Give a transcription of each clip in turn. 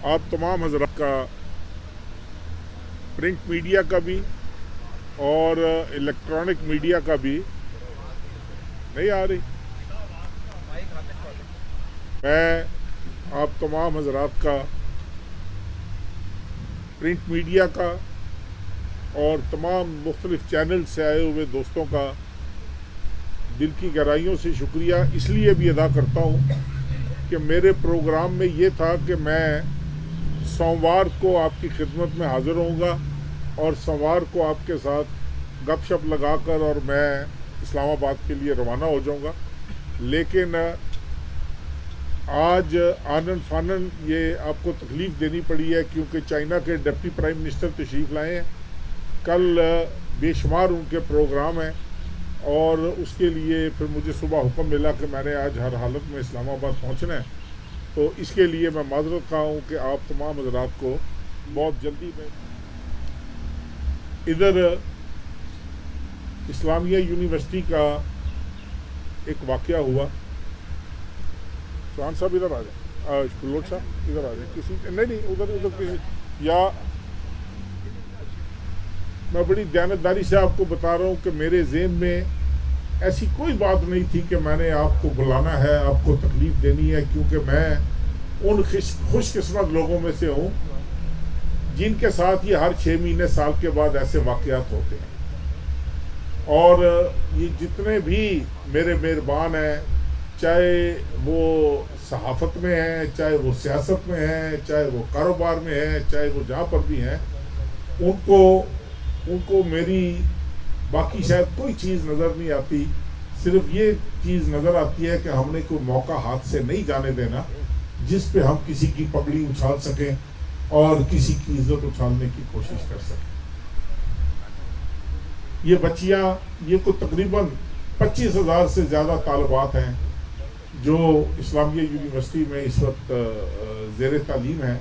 आप तमाम हजरात का प्रिंट मीडिया का भी और इलेक्ट्रॉनिक मीडिया का भी नहीं आ रही। मैं आप तमाम हजरात का प्रिंट मीडिया का और तमाम मुख्तलिफ चैनल से आए हुए दोस्तों का दिल की गहराइयों से शुक्रिया इसलिए भी अदा करता हूँ कि मेरे प्रोग्राम में ये था कि मैं सोमवार को आपकी खिदमत में हाज़िर होऊंगा और सोमवार को आपके साथ गपशप लगाकर और मैं इस्लामाबाद के लिए रवाना हो जाऊंगा। लेकिन आज आनन फानन ये आपको तकलीफ़ देनी पड़ी है क्योंकि चाइना के डिप्टी प्राइम मिनिस्टर तशरीफ़ लाए हैं। कल बेशुमार उनके प्रोग्राम हैं और उसके लिए फिर मुझे सुबह हुक्म मिला कि मैंने आज हर हालत में इस्लामाबाद पहुंचना है। तो इसके लिए मैं माजरत खा हूँ कि आप तमाम हज़रात को बहुत जल्दी में इधर इस्लामिया यूनिवर्सिटी का एक वाक़या हुआ। चौहान साहब इधर आ जाए, लोट साहब इधर आ जाए, किसी नहीं उधर किसी, या मैं बड़ी दयानतदारी से आपको बता रहा हूँ कि मेरे ज़हन में ऐसी कोई बात नहीं थी कि मैंने आपको बुलाना है, आपको तकलीफ़ देनी है, क्योंकि मैं उन खुशकिस्मत लोगों में से हूँ जिनके साथ ये हर 6 महीने साल के बाद ऐसे वाक़यात होते हैं। और ये जितने भी मेरे मेहरबान हैं, चाहे वो सहाफ़त में हैं, चाहे वो सियासत में हैं, चाहे वो कारोबार में हैं, चाहे वो जहाँ पर भी हैं, उनको मेरी बाकी शायद कोई चीज़ नज़र नहीं आती। सिर्फ ये चीज़ नज़र आती है कि हमने कोई मौका हाथ से नहीं जाने देना जिस पे हम किसी की पगड़ी उछाल सकें और किसी की इज्जत उछालने की कोशिश कर सकें। ये बच्चियाँ, ये को तकरीबन 25,000 से ज़्यादा तालिबात हैं जो इस्लामिया यूनिवर्सिटी में इस वक्त ज़ेर तालीम हैं।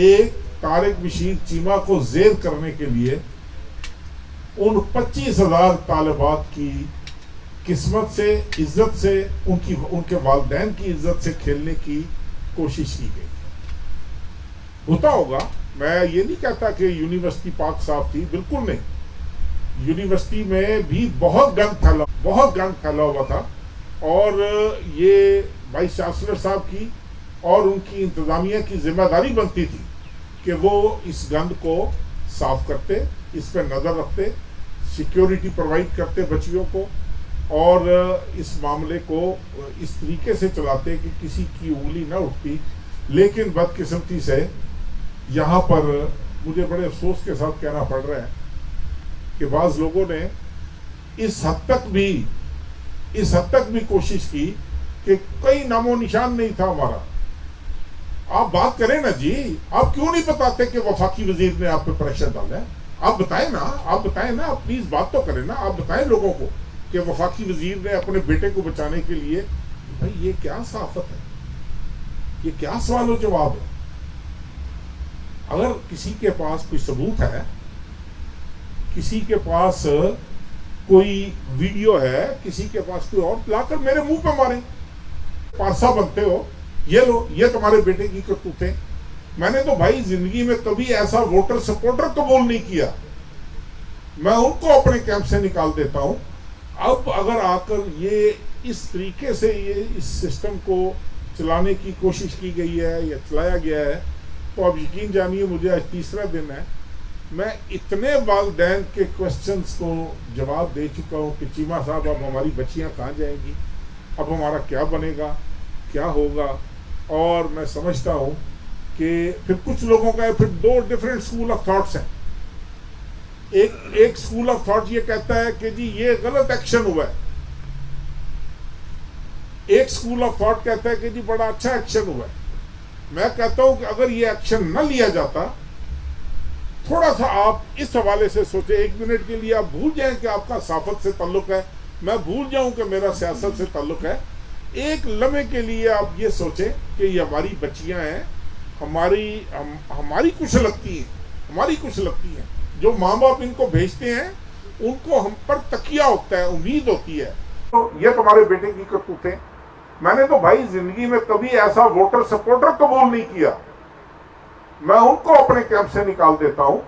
एक तारिक बशीर चीमा को ज़ेर करने के लिए उन 25,000 तालिबात की किस्मत से, इज्जत से, उनके वालिदैन की इज्जत से खेलने की कोशिश की गई। होता होगा, मैं ये नहीं कहता कि यूनिवर्सिटी पाक साफ थी, बिल्कुल नहीं। यूनिवर्सिटी में भी बहुत गंद फैला हुआ था और ये वाइस चांसलर साहब की और उनकी इंतज़ामिया की जिम्मेदारी बनती थी कि वो इस गंद को साफ करते, इस पर नज़र रखते, सिक्योरिटी प्रोवाइड करते बच्चियों को और इस मामले को इस तरीके से चलाते कि किसी की उंगली न उठती। लेकिन बदकिस्मती से यहाँ पर मुझे बड़े अफसोस के साथ कहना पड़ रहा है कि बाज़ लोगों ने इस हद तक भी कोशिश की कि कोई नामो निशान नहीं था हमारा। आप बात करें ना जी, आप क्यों नहीं बताते कि वफाकी वजीर ने आप पे प्रेशर डाला है? आप बताएं ना, आप प्लीज बात तो करें ना। आप बताएं लोगों को कि वफाकी वजीर ने अपने बेटे को बचाने के लिए, भाई ये क्या सहाफत है, ये क्या सवाल और जवाब है? अगर किसी के पास कोई सबूत है, किसी के पास कोई वीडियो है, किसी के पास कोई और, लाकर मेरे मुंह पे मारें। पारसा बनते हो, ये लो, ये तुम्हारे बेटे की करतूतें। मैंने तो भाई जिंदगी में कभी ऐसा वोटर सपोर्टर कबूल नहीं किया, मैं उनको अपने कैंप से निकाल देता हूं। अब अगर आकर ये इस तरीके से ये इस सिस्टम को चलाने की कोशिश की गई है या चलाया गया है, तो अब यकीन जानिए मुझे आज तीसरा दिन है, मैं इतने वालिदैन के क्वेश्चंस को जवाब दे चुका हूँ कि चीमा साहब अब हमारी बच्चियाँ कहाँ जाएंगी, अब हमारा क्या बनेगा, क्या होगा। और मैं समझता हूँ कि फिर कुछ लोगों का फिर 2 डिफरेंट स्कूल ऑफ थॉट्स हैं। एक स्कूल ऑफ थॉट ये कहता है कि जी ये गलत एक्शन हुआ है, एक स्कूल ऑफ थॉट कहता है कि जी बड़ा अच्छा एक्शन हुआ है। मैं कहता हूं कि अगर ये एक्शन न लिया जाता, थोड़ा सा आप इस हवाले से सोचें, 1 मिनट के लिए आप भूल जाएं कि आपका सहाफत से ताल्लुक है, मैं भूल जाऊं कि मेरा सियासत से ताल्लुक है। एक लम्हे के लिए आप ये सोचें कि ये हमारी बच्चियां हैं, हमारी कुछ लगती हैं, जो माँ बाप इनको भेजते हैं उनको हम पर तकिया होता है, उम्मीद होती है, तो ये तुम्हारे बेटे की करतूतें, میں نے تو بھائی زندگی میں کبھی ایسا ووٹر سپورٹر قبول نہیں کیا، میں ان کو اپنے کیمپ سے نکال دیتا ہوں۔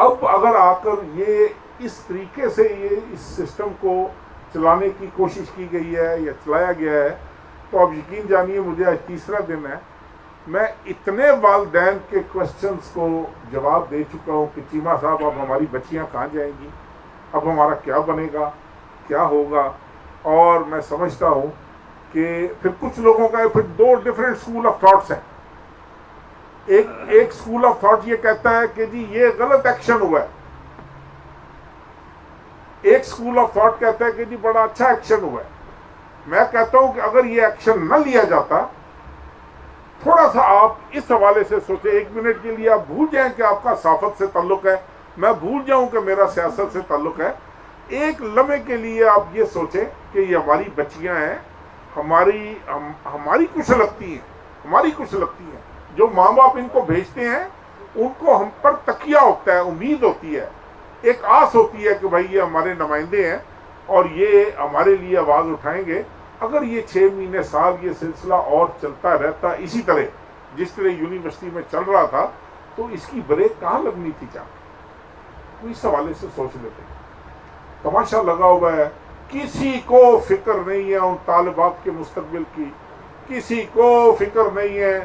اب اگر آ کر یہ اس طریقے سے یہ اس سسٹم کو چلانے کی کوشش کی گئی ہے یا چلایا گیا ہے، تو اب یقین جانیے مجھے آج تیسرا دن ہے، میں اتنے والدین کے کوسچنز کو جواب دے چکا ہوں کہ چیمہ صاحب اب ہماری بچیاں کہاں جائیں گی، اب ہمارا کیا بنے گا، کیا ہوگا۔ اور میں سمجھتا ہوں کہ پھر کچھ لوگوں کا پھر دو ڈیفرنٹ اسکول آف تھاٹس ہیں۔ ایک اسکول آف تھاٹ یہ کہتا ہے کہ جی یہ غلط ایکشن ہوا ہے، ایک اسکول آف تھاٹ کہتا ہے کہ جی بڑا اچھا ایکشن ہوا ہے۔ میں کہتا ہوں کہ اگر یہ ایکشن نہ لیا جاتا، تھوڑا سا آپ اس حوالے سے سوچیں، 1 منٹ کے لیے آپ بھول جائیں کہ آپ کا صحافت سے تعلق ہے، میں بھول جاؤں کہ میرا سیاست سے تعلق ہے، ایک لمحے کے لیے آپ یہ سوچیں کہ یہ ہماری بچیاں ہیں، ہماری کچھ لگتی ہیں، ہماری کچھ لگتی ہیں، جو ماں باپ ان کو بھیجتے ہیں ان کو ہم پر تکیہ ہوتا ہے، امید ہوتی ہے، ایک آس ہوتی ہے کہ بھائی یہ ہمارے نمائندے ہیں اور یہ ہمارے لیے آواز اٹھائیں گے۔ اگر یہ 6 مہینے سال یہ سلسلہ اور چلتا رہتا اسی طرح جس طرح یونیورسٹی میں چل رہا تھا، تو اس کی بریک کہاں لگنی تھی تو اس حوالے سے سوچ لیتے ہیں۔ تماشا لگا ہوا ہے، کسی کو فکر نہیں ہے ان طالبات کے مستقبل کی، کسی کو فکر نہیں ہے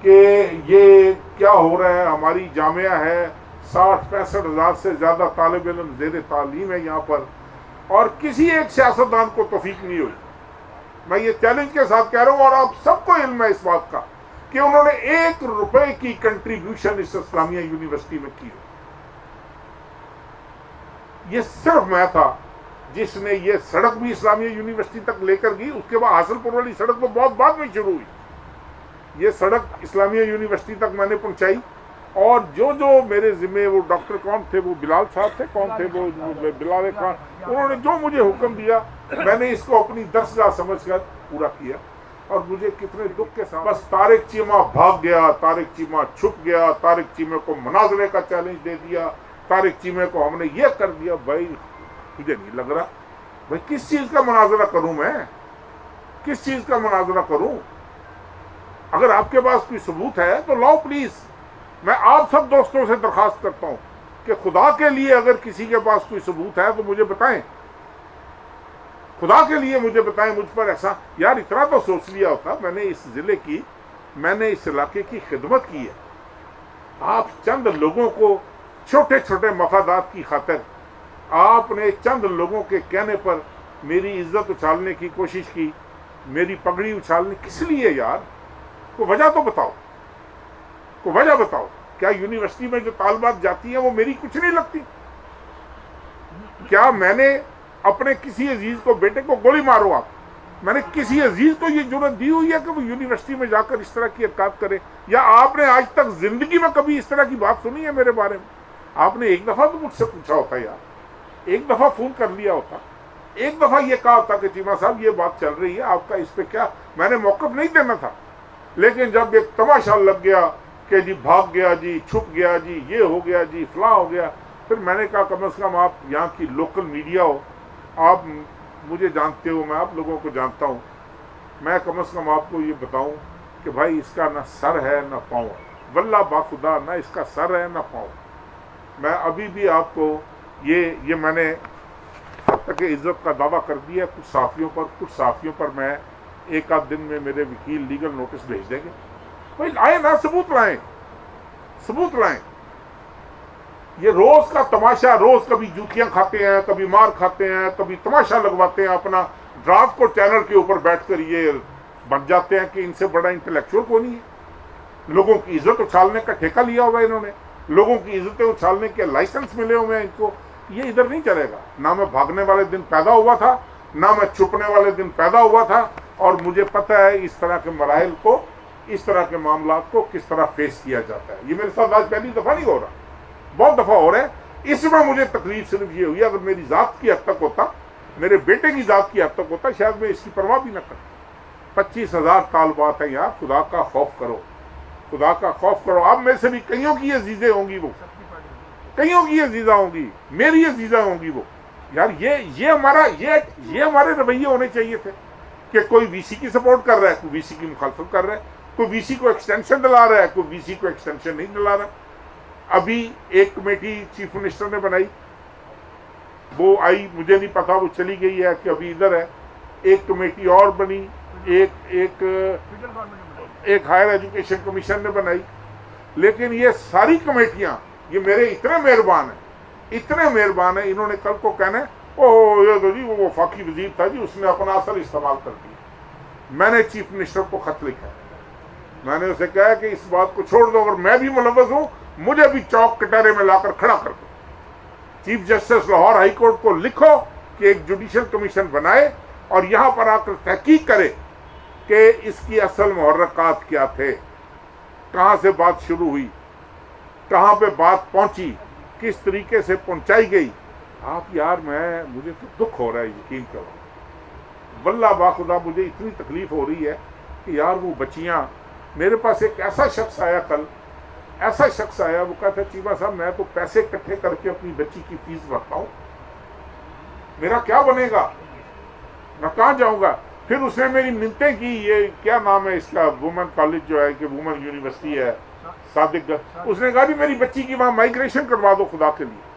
کہ یہ کیا ہو رہا ہے۔ ہماری جامعہ ہے، 60-65 ہزار سے زیادہ طالب علم زیر تعلیم ہے یہاں پر، اور کسی ایک سیاستدان کو توفیق نہیں ہوئی۔ میں یہ چیلنج کے ساتھ کہہ رہا ہوں، اور آپ سب کو علم ہے اس بات کا کہ انہوں نے 1 روپے کی کنٹریبیوشن اس اسلامیہ یونیورسٹی میں کی۔ یہ صرف میں تھا جس نے یہ سڑک بھی اسلامیہ یونیورسٹی تک لے کر گئی، اس کے بعد حاصل پور والی سڑک تو بہت بعد میں شروع ہوئی، یہ سڑک اسلامیہ یونیورسٹی تک میں نے پہنچائی۔ اور جو میرے ذمہ، وہ ڈاکٹر کون تھے، وہ بلال صاحب تھے، کون تھے وہ، بلال خان، انہوں نے جو مجھے حکم دیا میں نے اس کو اپنی درسگاہ سمجھ کر پورا کیا۔ اور مجھے کتنے دکھ کے ساتھ بس طارق چیمہ بھاگ گیا، طارق چیمہ چھپ گیا، طارق چیمہ کو مناظرے کا چیلنج دے دیا، طارق چیمہ کو ہم نے یہ کر دیا۔ بھائی مجھے نہیں لگ رہا، بھائی کس چیز کا مناظرہ کروں، میں کس چیز کا مناظرہ کروں؟ اگر آپ کے پاس کوئی ثبوت ہے تو لاؤ پلیز۔ میں آپ سب دوستوں سے درخواست کرتا ہوں کہ خدا کے لیے اگر کسی کے پاس کوئی ثبوت ہے تو مجھے بتائیں، خدا کے لیے مجھے بتائیں۔ مجھ پر ایسا یار اتنا تو سوچ لیا ہوتا، میں نے اس ضلع کی، میں نے اس علاقے کی خدمت کی ہے۔ آپ چند لوگوں کو چھوٹے چھوٹے مفادات کی خاطر آپ نے چند لوگوں کے کہنے پر میری عزت اچھالنے کی کوشش کی، میری پگڑی اچھالنے، کس لیے یار؟ کوئی وجہ تو بتاؤ، کوئی وجہ بتاؤ۔ کیا یونیورسٹی میں جو طالبات جاتی ہیں وہ میری کچھ نہیں لگتی؟ کیا میں نے اپنے کسی عزیز کو، بیٹے کو گولی مارو آپ، میں نے کسی عزیز کو یہ جرأت دی ہوئی ہے کہ وہ یونیورسٹی میں جا کر اس طرح کی حرکات کرے؟ یا آپ نے آج تک زندگی میں کبھی اس طرح کی بات سنی ہے میرے بارے میں؟ آپ نے ایک دفعہ تو مجھ سے پوچھا ہوتا یار، ایک دفعہ فون کر لیا ہوتا، ایک دفعہ یہ کہا ہوتا کہ چیمہ صاحب یہ بات چل رہی ہے آپ کا، اس پہ کیا؟ میں نے موقف نہیں دینا تھا۔ لیکن جب ایک تماشا لگ گیا کہ جی بھاگ گیا، جی چھپ گیا، جی یہ ہو گیا، جی فلاں ہو گیا، پھر میں نے کہا کم از کم آپ یہاں کی لوکل میڈیا ہو، آپ مجھے جانتے ہو، میں آپ لوگوں کو جانتا ہوں، میں کم از کم آپ کو یہ بتاؤں کہ بھائی اس کا نہ سر ہے نہ پاؤں ہے، واللہ باخدا نہ اس کا سر ہے نہ پاؤں۔ میں ابھی بھی آپ کو یہ میں نے اب تک عزت کا دعویٰ کر دیا ہے کچھ صحافیوں پر میں ایک آدھ دن میں میرے وکیل لیگل نوٹس بھیج دیں گے۔ بھائی آئے نا، ثبوت لائیں، ثبوت لائیں۔ یہ روز کا تماشا، روز کبھی جوتیاں کھاتے ہیں، کبھی مار کھاتے ہیں، کبھی تماشا لگواتے ہیں اپنا، رات کو چینل کے اوپر بیٹھ کر یہ بن جاتے ہیں کہ ان سے بڑا انٹلیکچوئل کوئی نہیں ہے۔ لوگوں کی عزت اچھالنے کا ٹھیکہ لیا ہوا ہے انہوں نے، لوگوں کی عزتیں اچھالنے کے لائسنس ملے ہوئے ہیں ان کو۔ یہ ادھر نہیں چلے گا۔ نہ میں بھاگنے والے دن پیدا ہوا تھا، نہ میں چھپنے والے دن پیدا ہوا تھا، اور مجھے پتہ ہے اس طرح کے مراحل کو، اس طرح کے معاملات کو کس طرح فیس کیا جاتا ہے۔ یہ میرے ساتھ آج پہلی دفعہ نہیں ہو رہا، بہت دفعہ ہو رہا ہے۔ اس میں مجھے تکلیف صرف یہ ہوئی، اگر میری ذات کی حد تک ہوتا، میرے بیٹے کی ذات کی حد تک ہوتا، شاید میں اس کی پرواہ بھی نہ کرتا۔ 25,000 طالبات ہیں یار، خدا کا خوف کرو، خدا کا خوف کرو۔ اب میں سے بھی کئیوں کی عزیزیں ہوں گی، وہ کئیوں کی عزیزہ ہوں گی، میری عزیزہ ہوں گی وہ۔ یار یہ ہمارے رویے ہونے چاہیے تھے، کہ کوئی وی سی کی سپورٹ کر رہا ہے، کوئی وی سی کی مخالفت کر رہا ہے، کوئی وی سی کو ایکسٹینشن دلا رہا ہے، کوئی وی سی کو ایکسٹینشن نہیں دلا رہا. ابھی ایک کمیٹی چیف منسٹر نے بنائی، وہ آئی، مجھے نہیں پتا وہ چلی گئی ہے کہ ابھی ادھر ہے. ایک کمیٹی اور بنی، ایک ہائر ایجوکیشن کمیشن نے بنائی. لیکن یہ ساری کمیٹیاں، یہ میرے اتنے مہربان ہیں، انہوں نے کل کو کہنا ہے اوہ یہ تو جی وہ وفاقی وزیر تھا جی، اس نے اپنا اثر استعمال کر دیا. میں نے چیف منسٹر کو خط لکھا ہے، میں نے اسے کہا کہ اس بات کو چھوڑ دو، اگر میں بھی ملوث ہوں مجھے بھی چوک کٹہرے میں لا کر کھڑا کر دو. Chief justice Lahore high court کو لکھو کہ ایک جوڈیشل کمیشن بنائے اور یہاں پر آ کر تحقیق کرے کہ اس کی اصل محرکات کیا تھے، کہاں سے بات شروع ہوئی، کہاں پہ بات پہنچی، کس طریقے سے پہنچائی گئی. آپ یار مجھے تو دکھ ہو رہا ہے، یقین کرو واللہ باخدا مجھے اتنی تکلیف ہو رہی ہے کہ یار وہ بچیاں. میرے پاس ایک ایسا شخص آیا کل، وہ کہتا ہے چیمہ صاحب میں تو پیسے اکٹھے کر کے اپنی بچی کی فیس بھرتا ہوں، میرا کیا بنے گا، میں کہاں جاؤں گا. پھر اس نے میری منتیں کی، یہ کیا نام ہے اس کا، وومن کالج جو ہے کہ وومن یونیورسٹی ہے صادق، اس نے کہا جی میری بچی کی وہاں مائگریشن کروا دو، خدا کے لیے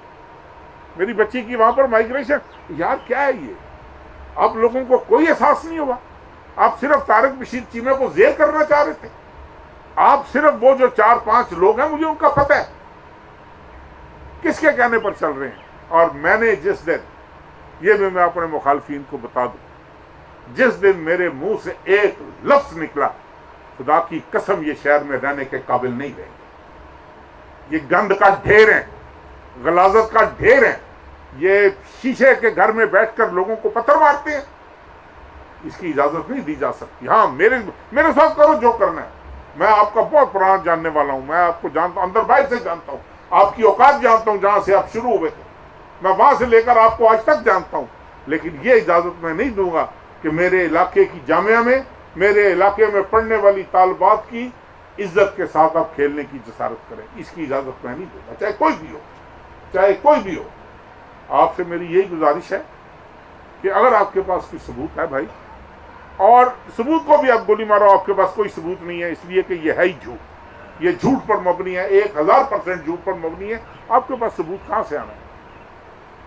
میری بچی کی وہاں پر مائگریشن. یار کیا ہے یہ، آپ لوگوں کو کوئی احساس نہیں ہوا. آپ صرف طارق بشیر چیمے کو زیر کرنا چاہ رہے تھے. آپ صرف وہ جو 4-5 لوگ ہیں مجھے ان کا پتہ ہے کس کے کہنے پر چل رہے ہیں. اور میں نے جس دن، یہ بھی میں اپنے مخالفین کو بتا دوں، جس دن میرے منہ سے ایک لفظ نکلا خدا کی قسم یہ شہر میں رہنے کے قابل نہیں رہیں گے. یہ گند کا ڈھیر ہے، غلاظت کا ڈھیر ہے، یہ شیشے کے گھر میں بیٹھ کر لوگوں کو پتھر مارتے ہیں. اس کی اجازت نہیں دی جا سکتی. ہاں میرے ساتھ کرو جو کرنا ہے، میں آپ کا بہت پرانا جاننے والا ہوں، میں آپ کو جانتا ہوں، اندر باہر سے جانتا ہوں، آپ کی اوقات جانتا ہوں، جہاں سے آپ شروع ہوئے تھے میں وہاں سے لے کر آپ کو آج تک جانتا ہوں. لیکن یہ اجازت میں نہیں دوں گا کہ میرے علاقے کی جامعہ میں، میرے علاقے میں پڑھنے والی طالبات کی عزت کے ساتھ آپ کھیلنے کی جسارت کریں. اس کی اجازت میں نہیں دوں گا، چاہے کوئی بھی ہو. آپ سے میری یہی گزارش ہے کہ اگر آپ کے پاس کوئی ثبوت ہے بھائی، اور ثبوت کو بھی آپ گولی مارو، آپ کے پاس کوئی ثبوت نہیں ہے اس لیے کہ یہ ہے ہی جھوٹ، یہ جھوٹ پر مبنی ہے، 1000% جھوٹ پر مبنی ہے. آپ کے پاس ثبوت کہاں سے آنا ہے؟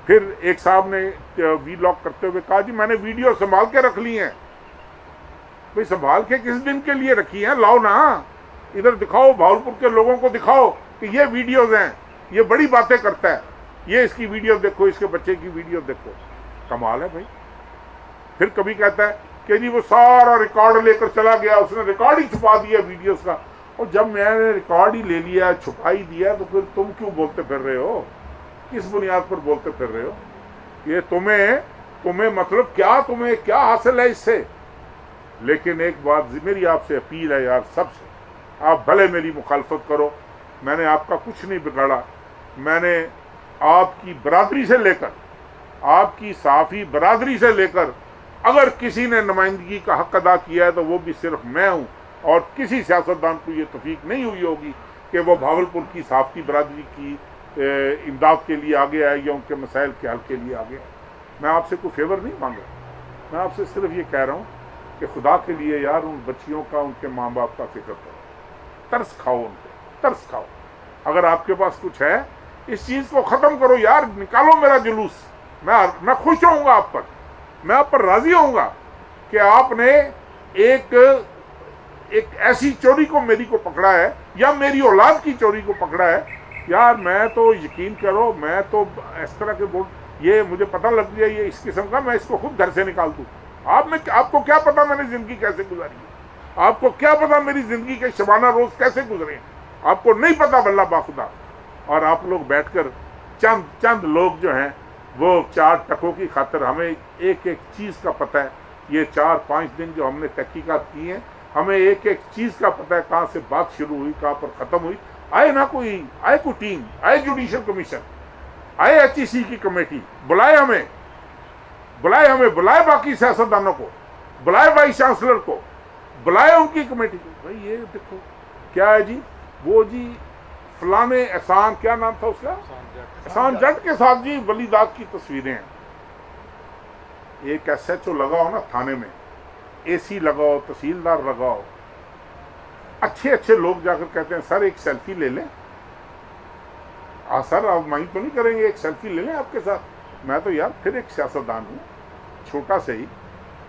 پھر ایک صاحب نے وی لاگ کرتے ہوئے کہا جی میں نے ویڈیو سنبھال کے رکھ لی ہیں. بھائی سنبھال کے کس دن کے لیے رکھی ہیں؟ لاؤ نا، ادھر دکھاؤ، بھاولپور کے لوگوں کو دکھاؤ کہ یہ ویڈیوز ہیں، یہ بڑی باتیں کرتا ہے، یہ اس کی ویڈیو دیکھو، اس کے بچے کی ویڈیو دیکھو. کمال ہے بھائی. پھر کبھی کہتا ہے کہ جی وہ سارا ریکارڈ لے کر چلا گیا، اس نے ریکارڈ ہی چھپا دیا ویڈیوز کا. اور جب میں نے ریکارڈ ہی لے لیا، چھپا ہی دیا، تو پھر تم کیوں بولتے پھر رہے ہو؟ کس بنیاد پر بولتے پھر رہے ہو؟ یہ تمہیں مطلب کیا، تمہیں کیا حاصل ہے اس سے؟ لیکن ایک بات میری آپ سے اپیل ہے یار، سب سے، آپ بھلے میری مخالفت کرو، میں نے آپ کا کچھ نہیں بگاڑا. میں نے آپ کی برادری سے لے کر، آپ کی صحافی برادری سے لے کر، اگر کسی نے نمائندگی کا حق ادا کیا ہے تو وہ بھی صرف میں ہوں. اور کسی سیاستدان کو یہ توفیق نہیں ہوئی ہوگی کہ وہ بھاولپور کی صحافتی برادری کی امداد کے لیے آگے آئے یا ان کے مسائل کے حل کے لیے آگے. میں آپ سے کوئی فیور نہیں مانگ رہا، میں آپ سے صرف یہ کہہ رہا ہوں کہ خدا کے لیے یار ان بچیوں کا، ان کے ماں باپ کا فکر کرو، ترس کھاؤ، ان پہ ترس کھاؤ. اگر آپ کے پاس کچھ ہے اس چیز کو ختم کرو یار، نکالو میرا جلوس. میں خوش ہوں گا آپ پر، میں آپ پر راضی ہوں گا کہ آپ نے ایک ایسی چوری کو میری کو پکڑا ہے، یا میری اولاد کی چوری کو پکڑا ہے. یار میں تو یقین کرو، میں تو اس طرح کے یہ مجھے پتہ لگ گیا یہ اس قسم کا، میں اس کو خود گھر سے نکال دوں. آپ کو کیا پتا میں نے زندگی کیسے گزاری ہے؟ آپ کو کیا پتا میری زندگی کے شبانہ روز کیسے گزرے ہیں؟ آپ کو نہیں پتا واللہ باخدا. اور آپ لوگ بیٹھ کر چند لوگ جو ہیں وہ 4 ٹکوں کی خاطر، ہمیں ایک چیز کا پتہ ہے. یہ 4-5 دن جو ہم نے تحقیقات کی ہیں، ہمیں ایک چیز کا پتہ ہے، کہاں سے بات شروع ہوئی، کہاں پر ختم ہوئی. آئے کوئی ٹیم، آئے جوڈیشل کمیشن، آئے HEC کی کمیٹی، بلائے باقی سیاستدانوں کو، بلائے وائس چانسلر کو، بلائے ان کی کمیٹی کو. بھائی یہ دیکھو کیا ہے جی، وہ جی فلانے احسان، کیا نام تھا اس کا، احسان جٹ کے ساتھ جی ولی داد کی تصویریں ہیں. ایک SHO لگا ہو نا تھانے میں، AC लगाओ, तहसीलदार लगाओ, अच्छे अच्छे लोग जाकर कहते हैं सर एक सेल्फी ले लें। सर आप माइंड तो नहीं करेंगे, एक सेल्फी ले लें आपके साथ। मैं तो यार फिर एक सियासतदान हूँ, छोटा से ही,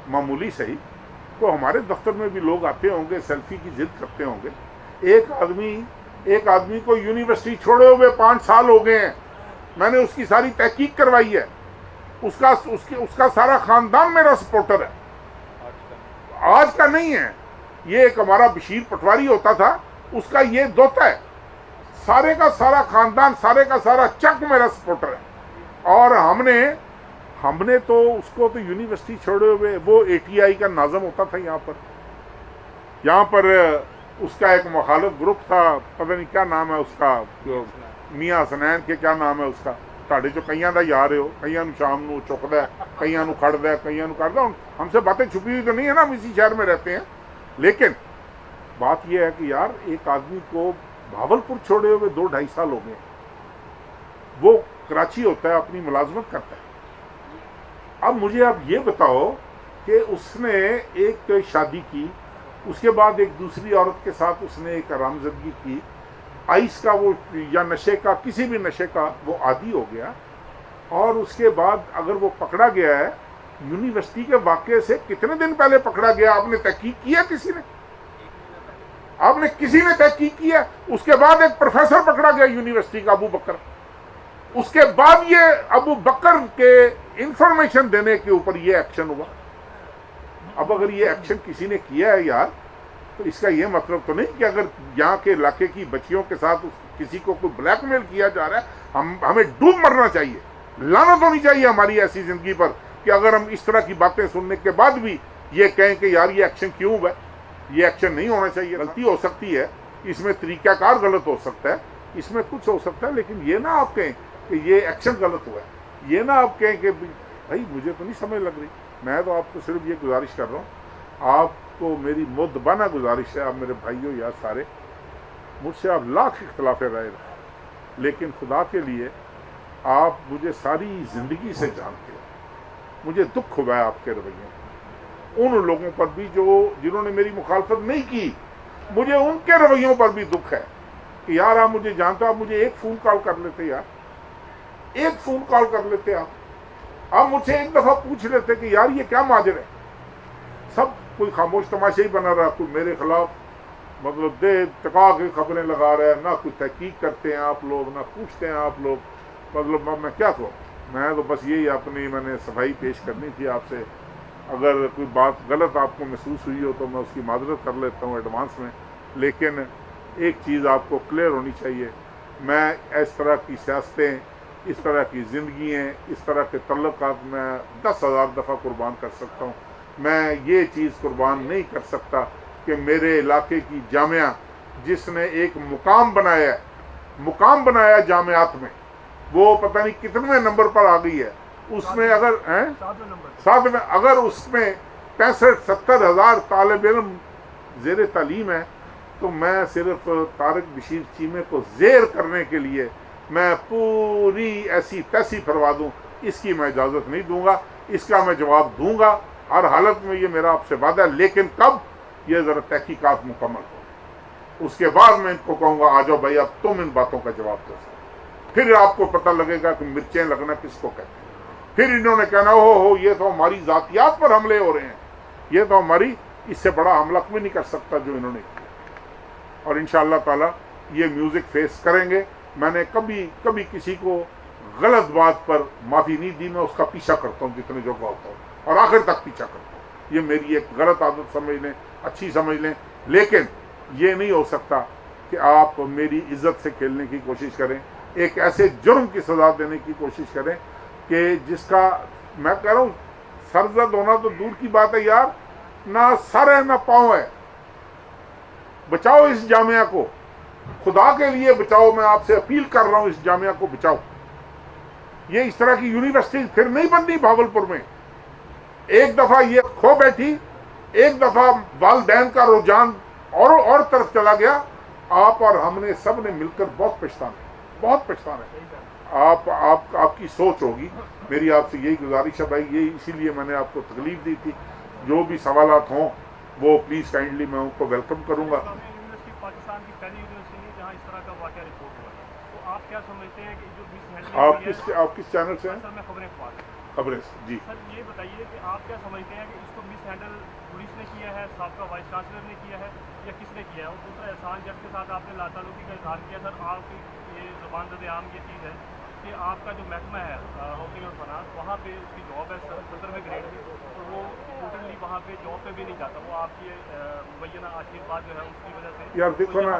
मामूली से ही, तो हमारे दफ्तर में भी लोग आते होंगे, सेल्फी की जिद करते होंगे। एक आदमी को यूनिवर्सिटी छोड़े हुए 5 साल हो गए हैं, मैंने उसकी सारी तहकीक करवाई है, उसका सारा खानदान मेरा सपोर्टर है, आज का नहीं है। ये एक हमारा बशीर पटवारी होता था, उसका ये दोता है, सारे का सारा खानदान, सारे का सारा चक मेरा सपोर्टर है। और हमने तो उसको तो यूनिवर्सिटी छोड़े हुए, वो ATI का नाज़म होता था यहाँ पर उसका एक मुखालिफ ग्रुप था, पता नहीं क्या नाम है उसका, मियाँ हसनैन के क्या नाम है उसका, ਤੁਹਾਡੇ ਚੋਂ ਕਈਆਂ ਦਾ ਯਾਰ ਹੋ, ਕਈਆਂ ਨੂੰ ਸ਼ਾਮ ਨੂੰ ਚੁੱਕਦਾ, ਕਈਆਂ ਨੂੰ ਖੜਦਾ, ਕਈਆਂ ਨੂੰ ਕਰਦਾ। हमसे बातें छुपी हुई तो नहीं है ना, हम इसी शहर में रहते हैं। लेकिन बात यह है कि यार एक आदमी को भावलपुर छोड़े हुए 2-2.5 साल हो गए, वो कराची होता है, अपनी मुलाजमत करता है। अब मुझे आप ये बताओ कि उसने एक शादी की, उसके बाद एक दूसरी औरत के साथ उसने एक आरामजदगी की, आइस का वो या नशे का, किसी भी नशे का वो आदी हो गया, और उसके बाद अगर वो पकड़ा गया है, यूनिवर्सिटी के वाक़े से कितने दिन पहले पकड़ा गया, आपने तहकीक किया? किसी ने तहकीक किया? उसके बाद एक प्रोफेसर पकड़ा गया यूनिवर्सिटी का, अबू बकर, उसके बाद ये अबू बकर के इंफॉर्मेशन देने के ऊपर ये एक्शन हुआ। अब अगर ये एक्शन किसी ने किया है यार, तो इसका ये मतलब तो नहीं कि अगर यहाँ के इलाके की बच्चियों के साथ किसी को कोई ब्लैकमेल किया जा रहा है, हमें डूब मरना चाहिए, लानत होनी चाहिए हमारी ऐसी जिंदगी पर कि अगर हम इस तरह की बातें सुनने के बाद भी ये कहें कि यार ये एक्शन क्यों हुआ, ये एक्शन नहीं होना चाहिए। गलती हो सकती है, इसमें तरीकाकार गलत हो सकता है, इसमें कुछ हो सकता है, लेकिन ये ना आप कहें कि ये एक्शन गलत हुआ है, ये ना आप कहें कि भाई मुझे तो नहीं समझ लग रही। मैं तो आपको सिर्फ ये गुजारिश कर रहा हूँ, आपको मेरी मुद्दबाना गुजारिश है, आप मेरे भाइयों यार सारे, मुझसे आप लाख इख्तलाफ राय रखें, लेकिन खुदा के लिए आप मुझे सारी ज़िंदगी से जानते हो, मुझे दुख हुआ है आपके रवैयों, उन लोगों पर भी जिन्होंने मेरी मुखालफत नहीं की, मुझे उनके रवैयों पर भी दुख है कि यार आप मुझे जानते हो, आप मुझे एक फ़ोन कॉल कर लेते, यार एक फ़ोन कॉल कर लेते, आप मुझसे एक दफ़ा पूछ लेते कि यार ये क्या माजर है। सब कोई खामोश तमाशा ही बना रहा, कोई मेरे खिलाफ मतलब दे टका के खबरें लगा रहा है, ना कुछ तहकीक करते हैं आप लोग, ना पूछते हैं आप लोग, मतलब मैं क्या कहूँ। मैं तो बस यही मैंने सफाई पेश करनी थी आपसे। अगर कोई बात गलत आपको महसूस हुई हो तो मैं उसकी माजरत कर लेता हूँ एडवांस में, लेकिन एक चीज़ आपको क्लियर होनी चाहिए, मैं इस तरह की सियासतें, इस तरह की ज़िंदगियाँ, इस तरह के तल्लुकात मैं 10,000 दफ़ा कुर्बान कर सकता हूँ। मैं ये चीज़ कुर्बान नहीं कर सकता कि मेरे इलाके की जामिया जिसने एक मुकाम बनाया जामियात में, वो पता नहीं कितने नंबर पर आ गई है, उसमें अगर 7 में अगर उसमें 65-70 हज़ार तालिब इल्म ज़ेर तालीम है, तो मैं सिर्फ तारिक बशीर चीमे को ज़ेर करने के लिए मैं पूरी ऐसी तैसी फरवा दूँ, इसकी मैं इजाज़त नहीं दूँगा। इसका मैं जवाब दूँगा हर हालत में, ये मेरा आपसे वादा है। लेकिन कब, ये ज़रा तहकीकात मुकम्मल हो, उसके बाद मैं इनको कहूँगा आ जाओ भाई अब तुम इन बातों का जवाब दो, फिर आपको पता लगेगा कि मिर्चें लगना किसको कहते हैं। फिर इन्होंने कहना हो ये तो हमारी ज़ातियात पर हमले हो रहे हैं, ये तो हमारी, इससे बड़ा हमला कोई नहीं कर सकता जो इन्होंने किया। और इंशाअल्लाह ताला ये म्यूज़िक फेस करेंगे। मैंने कभी किसी को गलत बात पर माफ़ी नहीं दी, मैं उसका पीछा करता हूँ जितने जो होता हूँ, और आखिर तक पीछा करता हूँ। ये मेरी एक गलत आदत समझ लें, अच्छी समझ लें, लेकिन ये नहीं हो सकता कि आप मेरी इज्जत से खेलने की कोशिश करें, एक ऐसे जुर्म की सज़ा देने की कोशिश करें कि जिसका मैं कह रहा हूँ सरजद होना तो दूर की बात है यार, ना सर है ना पाँव है। बचाओ इस जामिया को, खुदा के लिए बचाओ। मैं आपसे अपील कर रहा हूँ, इस जामिया को बचाओ। ये इस तरह की यूनिवर्सिटी फिर नहीं बननी भावलपुर में। एक दफ़ा ये खो बैठी, एक दफ़ा वालिदैन का रुझान और तरफ चला गया। आप और हमने सब ने मिलकर बहुत पछताना है। आपकी सोच होगी। मेरी आपसे यही गुजारिश है भाई, ये इसीलिए मैंने आपको तकलीफ दी थी। जो भी सवालात हों वो प्लीज़ काइंडली मैं उनको वेलकम करूँगा। यूनिवर्सिटी पाकिस्तान की पहली यूनिवर्सिटी है जहाँ इस तरह का वाक़या रिपोर्ट हुआ है, तो आप क्या समझते हैं कि जो आप किस चैनल से हैं? सर मैं खबरें अखबार खबरें जी। सर ये बताइए कि आप क्या समझते हैं कि इसको मिस हैंडल पुलिस ने किया है, साबका वाइस चांसलर ने किया है, या किसने किया है? और दूसरा एहसान जट के साथ आपने लातालुकी का इजहार किया। सर आपकी ये ज़बान आम ये चीज़ है कि आपका जो महकमा है हाउसिंग और फनास, वहाँ पे उसकी जॉब है 17वें ग्रेड में, और वो टोटली वहाँ पे जॉब पे भी नहीं जाता, वो आपकी मुबैना आशीर्वाद जो है उसकी वजह से। यार देखो ना,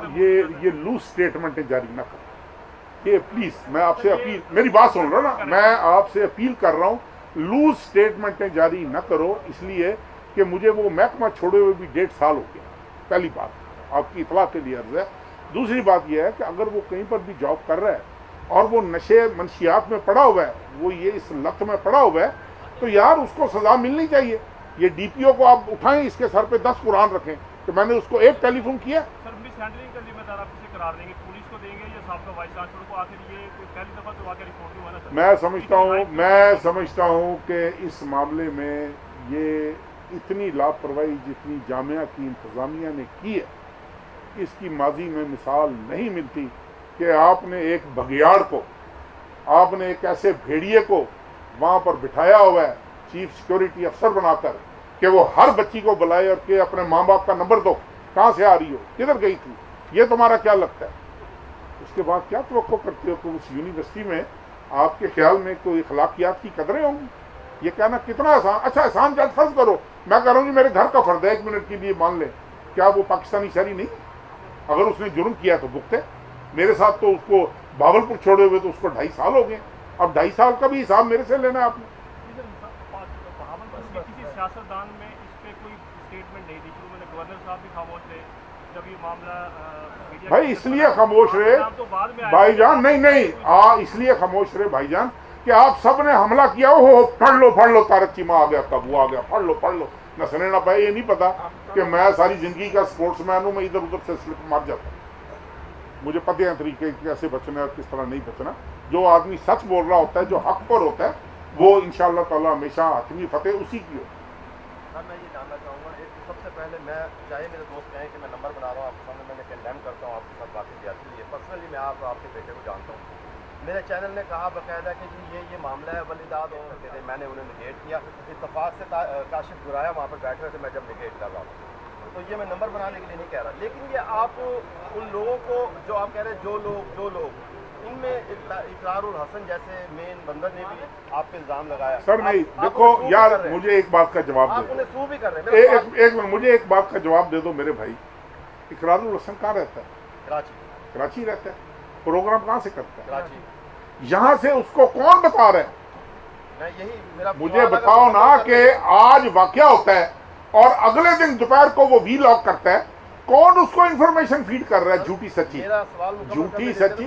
ये लूज स्टेटमेंट जारी ना करो, ये प्लीज़ मैं आपसे अपील, मेरी बात सुन रहा ना, मैं आपसे अपील कर रहा हूँ, लूज स्टेटमेंटें जारी न करो, इसलिए कि मुझे वो महकमा छोड़े हुए भी 1.5 साल हो गया। पहली बात आपकी इतला के लिए अर्ज है। दूसरी बात यह है कि अगर वो कहीं पर भी जॉब कर रहा है और वो नशे मंशियात में पड़ा हुआ है, वो ये इस लत में पड़ा हुआ है, तो यार उसको सज़ा मिलनी चाहिए। ये डीपीओ को आप उठाएं, इसके सर पे 10 कुरान रखें कि मैंने उसको एक टेलीफोन किया। सर मिस हैंडलिंग का जिम्मेदार आप किसे करार देंगे, पुलिस को देंगे या साबका वाइस चांसलर को? आखिर ये पहली दफ़ा तो वाक़या रिपोर्ट हुआ ना सर। मैं समझता हूँ कि इस मामले में ये इतनी लापरवाही जितनी जामिया की इंतज़ामिया ने की है, इसकी माजी में मिसाल नहीं मिलती कि आपने एक बघियाड़ को, आपने एक ऐसे भेड़िए को वहाँ पर बिठाया हुआ है चीफ सिक्योरिटी अफसर बनाकर कि वो हर बच्ची को बुलाए और कि अपने माँ बाप का नंबर दो, कहाँ से आ रही हो, किधर गई थी, ये तुम्हारा क्या लगता है? उसके बाद क्या तवक्को करते हो कि उस यूनिवर्सिटी में आपके ख्याल में कोई अखलाकियात की कदरें होंगी? ये कहना कितना आसान। अच्छा आसान जल्द फर्ज करो, मैं कह रहा हूँ मेरे घर का फर्द है, 1 मिनट के लिए मान ले, क्या वो पाकिस्तानी शहरी नहीं? अगर उसने जुर्म किया तो भुगते। मेरे साथ तो उसको भावलपुर छोड़े हुए तो उसको 2.5 साल हो गए, अब 2.5 साल का भी हिसाब मेरे से लेना है आपने। किसी सियासतदान में इस पर कोई स्टेटमेंट नहीं दी, शुरू में गवर्नर साहब भी खामोश रहे जब ये मामला भाई इसलिए खामोश रहे भाईजान, नहीं इसलिए खामोश रहे भाईजान कि आप सब ने हमला किया, हो पढ़ लो तारक चीमा आ गया, कबू आ गया, पढ़ लो नसने ना पाए। ये नहीं पता कि मैं सारी जिंदगी का स्पोर्ट्समैन हूँ, मैं इधर उधर से स्लिप मार जाता हूँ, मुझे पते हैं तरीके कैसे बचना है और किस तरह नहीं बचना। जो आदमी सच बोल रहा होता है, जो हक पर होता है, वो इंशाअल्लाह ताला हमेशा हतमी फतेह उसी की हो। सर मैं ये जानना चाहूँगा, एक तो सबसे पहले मैं, चाहे मेरे दोस्त कहें कि मैं नंबर बना रहा हूँ आपके सामने, मैंने कंडेम करता हूँ आपके साथ बातें जाती है, पर्सनली मैं आपके बेटे को जानता हूँ। मेरे चैनल ने कहा बाकायदा कि जी ये मामला है वलीदाद हो सकते थे, मैंने उन्हें निगेट किया, इत्तफाक से काशिफ गुराया वहाँ पर बैठे हुए थे, मैं जब निगेट कर रहा था, तो ये मैं नंबर बनाने के लिए नहीं कह रहा। लेकिन ये आप उन लोगों को जो आप कह रहे हैं, जो लोग इनमें इकरारुल हसन जैसे मेन बंदर ने भी आप पे इल्जाम लगाया। सर नहीं देखो यार, मुझे एक बात का जवाब आप उन्हें सू भी कर रहे हैं। मुझे एक बात का जवाब दे दो मेरे भाई, इकरारुल हसन कहाँ रहता है? कराची रहता है। प्रोग्राम कहाँ से करता है? कराची। यहाँ से उसको कौन बता रहा है? यही मेरा मुझे बताओ ना कि आज वाकया होता है और अगले दिन दोपहर को वो वीलॉग करता है, कौन उसको इंफॉर्मेशन फीड कर रहा है? झूठी सच्ची, मेरा सवाल झूठी सच्ची।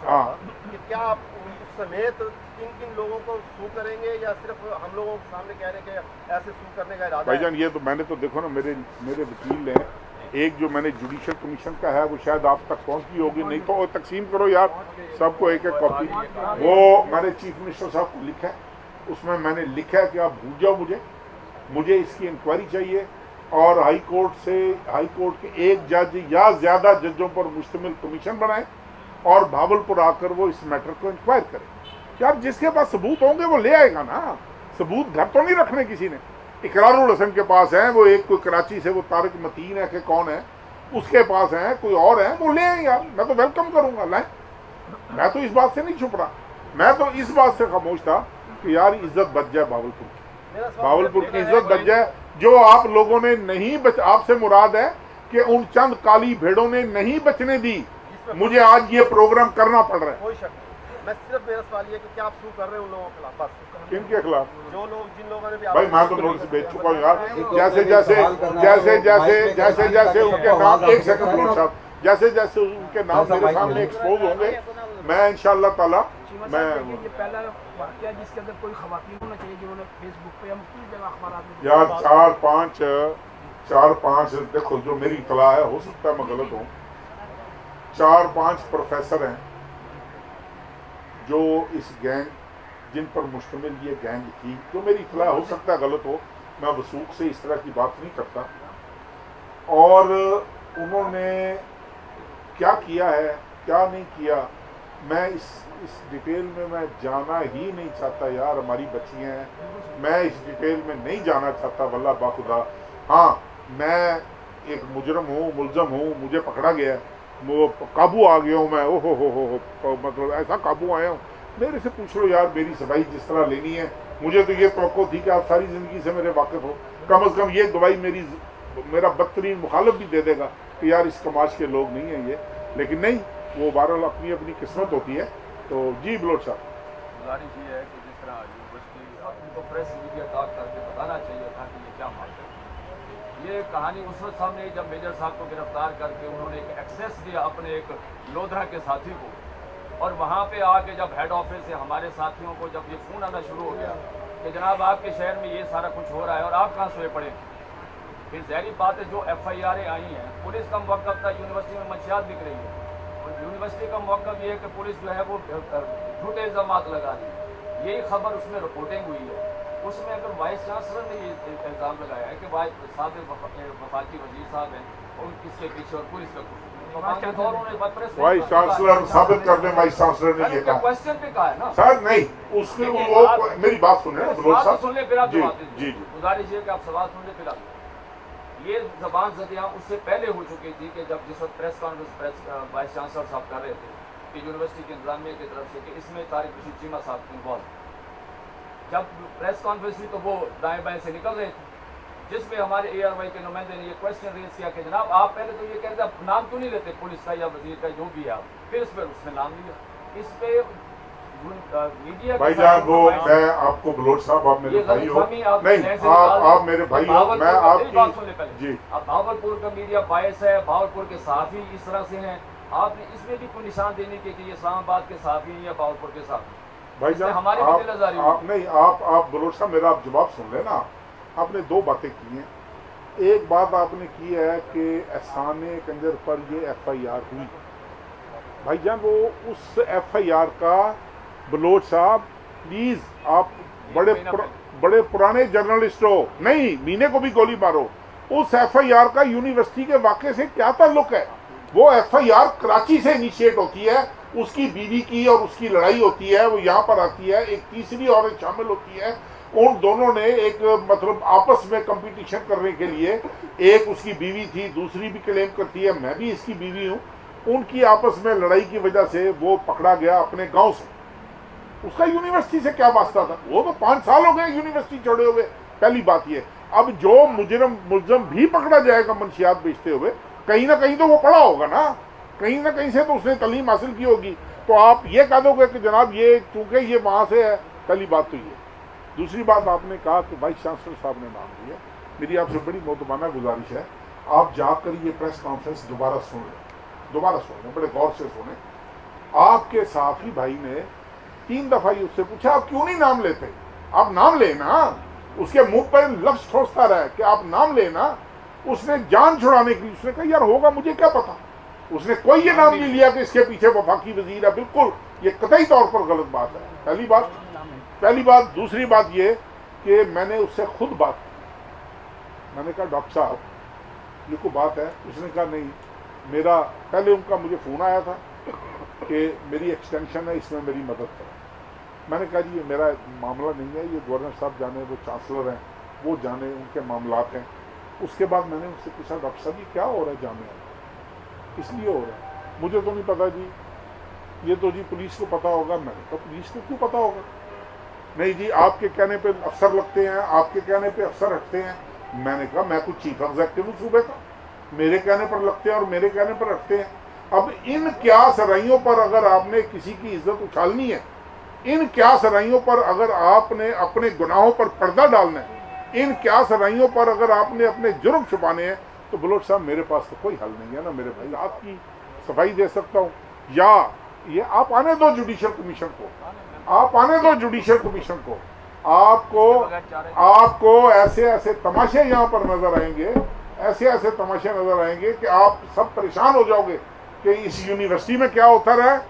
हाँ, कि क्या आप उस समेत किन लोगों को सू करेंगे या सिर्फ हम लोगों के सामने कह रहे हैं कि ऐसे सू करने का इरादा? भाईजान ये तो मैंने तो देखो ना, मेरे वकील हैं, एक जो मैंने जुडिशल कमीशन का है वो शायद आप तक पहुंची होगी, नहीं तो वो तकसीम करो यार सबको एक कॉपी। वो मैंने चीफ मिनिस्टर साहब को लिखा है, उसमें मैंने लिखा है कि आप भूल जाओ, मुझे इसकी इंक्वायरी चाहिए और हाई कोर्ट के एक जज या ज़्यादा जजों पर मुश्तमिल कमीशन बनाए और भावलपुर आकर वो इस मैटर को इंक्वायर करें। यार जिसके पास सबूत होंगे वो ले आएगा ना, सबूत घर तो नहीं रखने किसी ने। इकरारुल हसन के पास है, वो एक कोई कराची से वो तारिक मतीन है कि कौन है, उसके पास है, कोई और है, वो ले आए यार, मैं तो वेलकम करूंगा, लाए। मैं तो इस बात से नहीं छुप रहा, मैं तो इस बात से खामोश था कि यार इज्जत बच जाए भावलपुर की इज्जत बच जाए। जो आप लोगों ने नहीं आपसे मुराद है कि उन चंद काली भेड़ों ने नहीं बचने दी, मुझे आज ये प्रोग्राम करना पड़ रहा है। कोई शक नहीं, मैं सिर्फ मेरा सवाल ये कि क्या आप शू कर रहे हैं उन लोगों के खिलाफ? बस किनके खिलाफ? जो लोग जिन लोगों ने भी भाई मैं तो नोटिस भेज चुका हूँ यार, जैसे उनके नाम, एक सेकंड साहब, जैसे उनके नाम मेरे सामने एक्सपोज होंगे, मैं इंशाअल्लाह ताला मैं ये पहला वाकया जिसके अंदर कोई खवातीन होना चाहिए जिन्होंने फेसबुक पे या मुख्तलिफ जगह अखबारात में यार 4-5 देखो जो मेरी इतला है, हो सकता है मैं गलत हूँ, 4-5 प्रोफेसर हैं जो इस गैंग जिन पर मुश्तमिल ये गैंग थी, जो मेरी इतला हो सकता है गलत हो, मैं वसूख से इस तरह की बात नहीं करता। और उन्होंने क्या किया है क्या नहीं किया, मैं इस डिटेल में मैं जाना ही नहीं चाहता यार। हमारी बच्चियाँ हैं, मैं इस डिटेल में नहीं जाना चाहता वल्लाह बाखुदा। हाँ, मैं एक मुजरम हूँ, मुलजम हूँ, मुझे पकड़ा गया, वो काबू आ गया हूँ मैं। ओहो हो, मतलब ऐसा काबू आया हूँ। मेरे से पूछ लो यार, मेरी सफाई जिस तरह लेनी है, मुझे तो ये तवक्को थी कि आप सारी ज़िंदगी से मेरे वाकिफ़ हो। कम अज़ कम ये गवाही मेरा बदतरीन मुखालिफ भी दे देगा कि यार इस कमाश के लोग नहीं हैं ये। लेकिन नहीं, वो बहरहाल अपनी अपनी किस्मत होती है। तो जी बलोच साहब, गुजारिश ये है कि जिस तरह यूनिवर्सिटी उनको प्रेस मीडिया टॉक करके बताना चाहिए था कि ये क्या मामला है। ये कहानी उस वक्त सामने जब मेजर साहब को गिरफ्तार करके उन्होंने एक एक्सेस दिया अपने एक लोधरा के साथी को, और वहाँ पे आके जब हेड ऑफिस से हमारे साथियों को जब ये फ़ोन आना शुरू हो गया कि जनाब आपके शहर में ये सारा कुछ हो रहा है और आप कहाँ सोए पड़े, फिर ज़ाहिर बात है जो FIR आई हैं, पुलिस का मौक़िफ़ था यूनिवर्सिटी में मंशियात बिक रही है, और यूनिवर्सिटी का मौक़िफ़ ये है कि पुलिस जो है वो झूठे इल्ज़ामात लगा रही है। यही खबर उसमें रिपोर्टिंग हुई है। उसमें अगर वाइस चांसलर ने ये इल्ज़ाम लगाया है कि वफाकी वज़ीर साहब हैं और इसके पीछे और पुलिस का कुछ, वाइस चांसलर साबित करने वाइस चांसलर ने ये कहा। क्वेश्चन पे कहा है ना सर नहीं, उसके वो मेरी बात सुन रहे हैं बलोच साहब। सुन ले फिर आप जी जवाब जी दीजिए। गुजारिश ये कि आप सवाल सुन ले फिर आप। ये ज़बान ज़दियाँ उससे पहले हो चुकी थी कि जब जिस वक्त प्रेस कॉन्फ्रेंस वाइस चांसलर साहब कर रहे थे कि यूनिवर्सिटी के इंतजामिया की तरफ से कि इसमें तारिक रशीद चीमा साहब इन्वॉल्व। जब प्रेस कॉन्फ्रेंस हुई तो वो दाएं बाएं से निकल रहे थे, जिसमें हमारे ARY के नुमाइंदे ने ये क्वेश्चन रेज किया कि जनाब आप पहले तो ये कहते हैं नाम क्यों नहीं लेते पुलिस का या वजीर का जो भी है आप, फिर इस पर उसने नाम लिया। इस पे मीडिया भाईजान वो मैं आपको बलोच साहब आप मेरे भाई हो, नहीं आप मेरे भाई हो, मैं आपकी जी। अब भावलपुर का मीडिया बायस है, भावलपुर के सहाफ़ी इस तरह से हैं, आपने इसमें भी कोई निशान देने के कि ये इस्लामाबाद के सहाफ़ी या भावलपुर के सहाफ़ी भाईजान हमारे नहीं आप बलोच साहब मेरा आप जवाब सुन लेना। आपने दो बातें की हैं। एक बात आपने की है कि एहसान कंजर पर ये FIR हुई। भाईजान वो उस FIR का बलोच साहब प्लीज आप बड़े पुराने जर्नलिस्ट हो, नहीं मीने को भी गोली मारो, उस FIR का यूनिवर्सिटी के वाक़े से क्या ताल्लुक है? वो FIR कराची से इनिशिएट होती है, उसकी बीवी की और उसकी लड़ाई होती है, वो यहाँ पर आती है, एक तीसरी औरत शामिल होती है, उन दोनों ने एक मतलब आपस में कंपटीशन करने के लिए, एक उसकी बीवी थी, दूसरी भी क्लेम करती है मैं भी इसकी बीवी हूँ, उनकी आपस में लड़ाई की वजह से वो पकड़ा गया अपने गांव से। उसका यूनिवर्सिटी से क्या वास्ता था? वो तो 5 साल हो गए यूनिवर्सिटी छोड़े हुए। पहली बात ये, अब जो मुलजम भी पकड़ा जाएगा मंशियात बेचते हुए, कहीं ना कहीं तो वो पढ़ा होगा ना, कहीं ना कहीं से तो उसने तालीम हासिल की होगी। तो आप ये कह दोगे कि जनाब ये चूंकि ये वहाँ से है, पहली बात तो ये। दूसरी बात आपने कहा कि वाइस चांसलर साहब ने नाम लिया, मेरी आपसे बड़ी मोहतबाना गुजारिश है आप जाकर ये प्रेस कॉन्फ्रेंस दोबारा सुन लें, बड़े गौर से सुने। आपके साफी भाई ने 3 दफ़ा ही उससे पूछा आप क्यों नहीं नाम लेते, आप नाम लेना। उसके मुंह पर लफ्ज ठोसता रहा कि आप नाम लेना। उसने जान छुड़ाने के लिए उसने कहा यार होगा मुझे क्या पता, उसने कोई ये नाम नहीं लिया कि इसके पीछे वफाकी वजीर है। बिल्कुल ये कतई तौर पर गलत बात है, पहली बात। दूसरी बात ये कि मैंने उससे खुद बात की, मैंने कहा डॉक्टर साहब ये कोई बात है? उसने कहा नहीं, मेरा पहले उनका मुझे फ़ोन आया था कि मेरी एक्सटेंशन है, इसमें मेरी मदद करें। मैंने कहा जी ये मेरा मामला नहीं है, ये गवर्नर साहब जाने, वो चांसलर हैं, वो जाने, उनके मामलात हैं। उसके बाद मैंने उनसे पूछा डॉक्टर साहब ये क्या हो रहा है जामिया, इसलिए हो रहा है? मुझे तो नहीं पता जी, ये तो जी पुलिस को पता होगा। मैंने कहा पुलिस को क्यों पता होगा? नहीं जी आपके कहने पे अफसर लगते हैं, आपके कहने पे अफसर हटते हैं। मैंने कहा मैं कुछ चीफ एग्जीक्यूटिव हूँ सूबे का, मेरे कहने पर लगते हैं और मेरे कहने पर हटते हैं। अब इन क्या सराइयों पर अगर आपने किसी की इज्जत उछालनी है, इन क्या सराइयों पर अगर आपने अपने गुनाहों पर पर्दा डालना है, इन क्या सराइयों पर अगर आपने अपने जुर्म छुपाने हैं, तो बलोच साहब मेरे पास तो कोई हल नहीं है ना मेरे भाई। आपकी सफाई दे सकता हूँ, या ये आप आने दो जुडिशल कमीशन को, आप आने दो जुडिशल कमीशन को, आपको ऐसे ऐसे तमाशे यहाँ पर नजर आएंगे, ऐसे ऐसे तमाशे नजर आएंगे कि आप सब परेशान हो जाओगे कि इस यूनिवर्सिटी में क्या होता रहा है।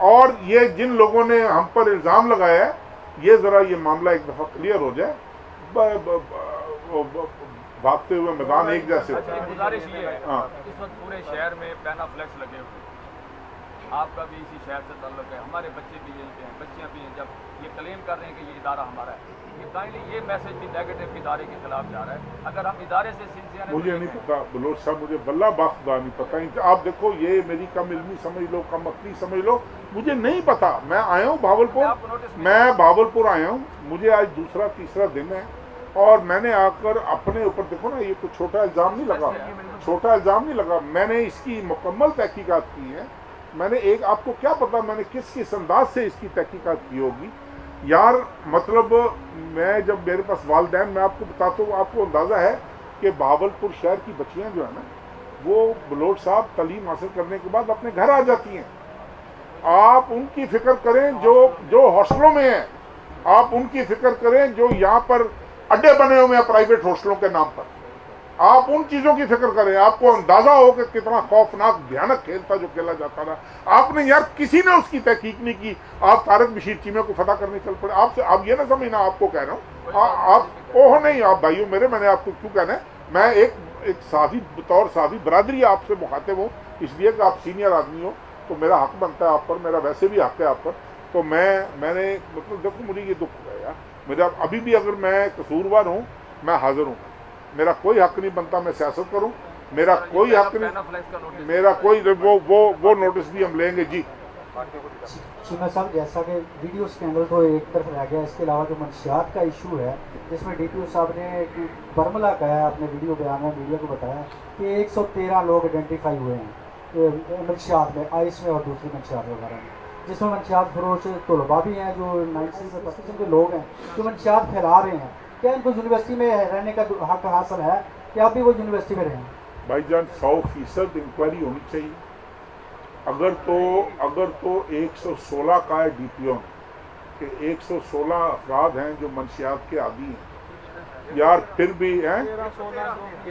और ये जिन लोगों ने हम पर इल्ज़ाम लगाया है, ये ज़रा ये मामला एक दफ़ा क्लियर हो जाए। भागते हुए मैदान एक जैसे अच्छा, होते एक हैं। गुजारिश ये है, हाँ। इस वक्त पूरे शहर में पैना फ्लैक्स लगे हुए हैं, आपका भी इसी शहर से ताल्लुक है, हमारे बच्चे भी यहीं पे हैं, बच्चियाँ भी हैं, जब ये क्लेम कर रहे हैं कि ये इदारा हमारा है, ये काइंडली ये मैसेज भी नेगेटिव इदारे के खिलाफ जा रहा है। अगर हम इदारे से सिंसियर हैं, मुझे नहीं पता बलोच साहब, मुझे बल्ला बाखुदा नहीं पता। आप देखो, ये मेरी कम इल्मी समझ लो, कम अक्ली समझ लो, मुझे नहीं पता। मैं आया हूँ भावलपुर, मैं भावलपुर आया हूँ, मुझे आज दूसरा तीसरा दिन है, और मैंने आकर अपने ऊपर, देखो ना, ये कुछ छोटा इल्ज़ाम नहीं लगा, छोटा इल्ज़ाम नहीं लगा, मैंने इसकी मुकम्मल तहकीकात की है। मैंने एक, आपको क्या पता मैंने किस अंदाज से इसकी तहकीकात की होगी यार। मतलब मैं जब मेरे पास वालदैन, मैं आपको बताता हूँ, आपको अंदाज़ा है कि भावलपुर शहर की बच्चियाँ जो है ना, वो बलोच साहब तालीम हासिल करने के बाद अपने घर आ जाती हैं। आप उनकी फिक्र करें जो हॉस्टलों में हैं, आप उनकी फिक्र करें जो यहाँ पर अड्डे बने हुए हैं प्राइवेट हॉस्टलों के नाम पर, आप उन चीज़ों की फिक्र करें। आपको अंदाजा हो कि कितना खौफनाक भयानक खेल था जो खेला जाता रहा। आपने यार किसी ने उसकी तहकीक नहीं की, आप तारक बशीर चीमे को फतह करने चल पड़े। आपसे आप ये ना समझना, आपको कह रहा हूँ, आप ओह नहीं, आप भाइयों मेरे, मैंने आपको क्यों कहना है, मैं एक साथी बतौर साथी बरादरी आपसे मुखातिब हूँ, इसलिए कि आप सीनियर आदमी हो, तो मेरा हक बनता है आप पर, मेरा वैसे भी हक है आप पर। तो मैंने मतलब देखो, मुझे ये दुख है यार, मेरा अभी भी अगर मैं कसूरवार हूँ, मैं हाजिर हूँ, मेरा कोई हक नहीं बनता मैं सियासत करूं, मेरा कोई हक नहीं, मेरा कोई वो नोटिस भी हम लेंगे जी। चीमा साहब, जैसा कि वीडियो स्कैंडल तो एक तरफ रह गया, इसके अलावा जो मंशियात का इशू है, जिसमें DPO साहब ने बरमला कहा है, अपने वीडियो बयान में मीडिया को बताया कि 113 लोग आइडेंटिफाई हुए हैं मंशियात में, आइस में और दूसरी मंशियात वगैरह में, जिसमें मंशियात फरोश तलबा भी हैं जो 90% के लोग हैं जो मंशियात फैला रहे हैं। क्या इनको यूनिवर्सिटी में रहने का हक हासिल है कि आप भी वो यूनिवर्सिटी में रहें? भाईजान 100% इंक्वायरी होनी चाहिए। अगर तो 116 का है DPO कि 116 अफराद हैं जो मंशियात के आदी हैं यार, फिर भी हैं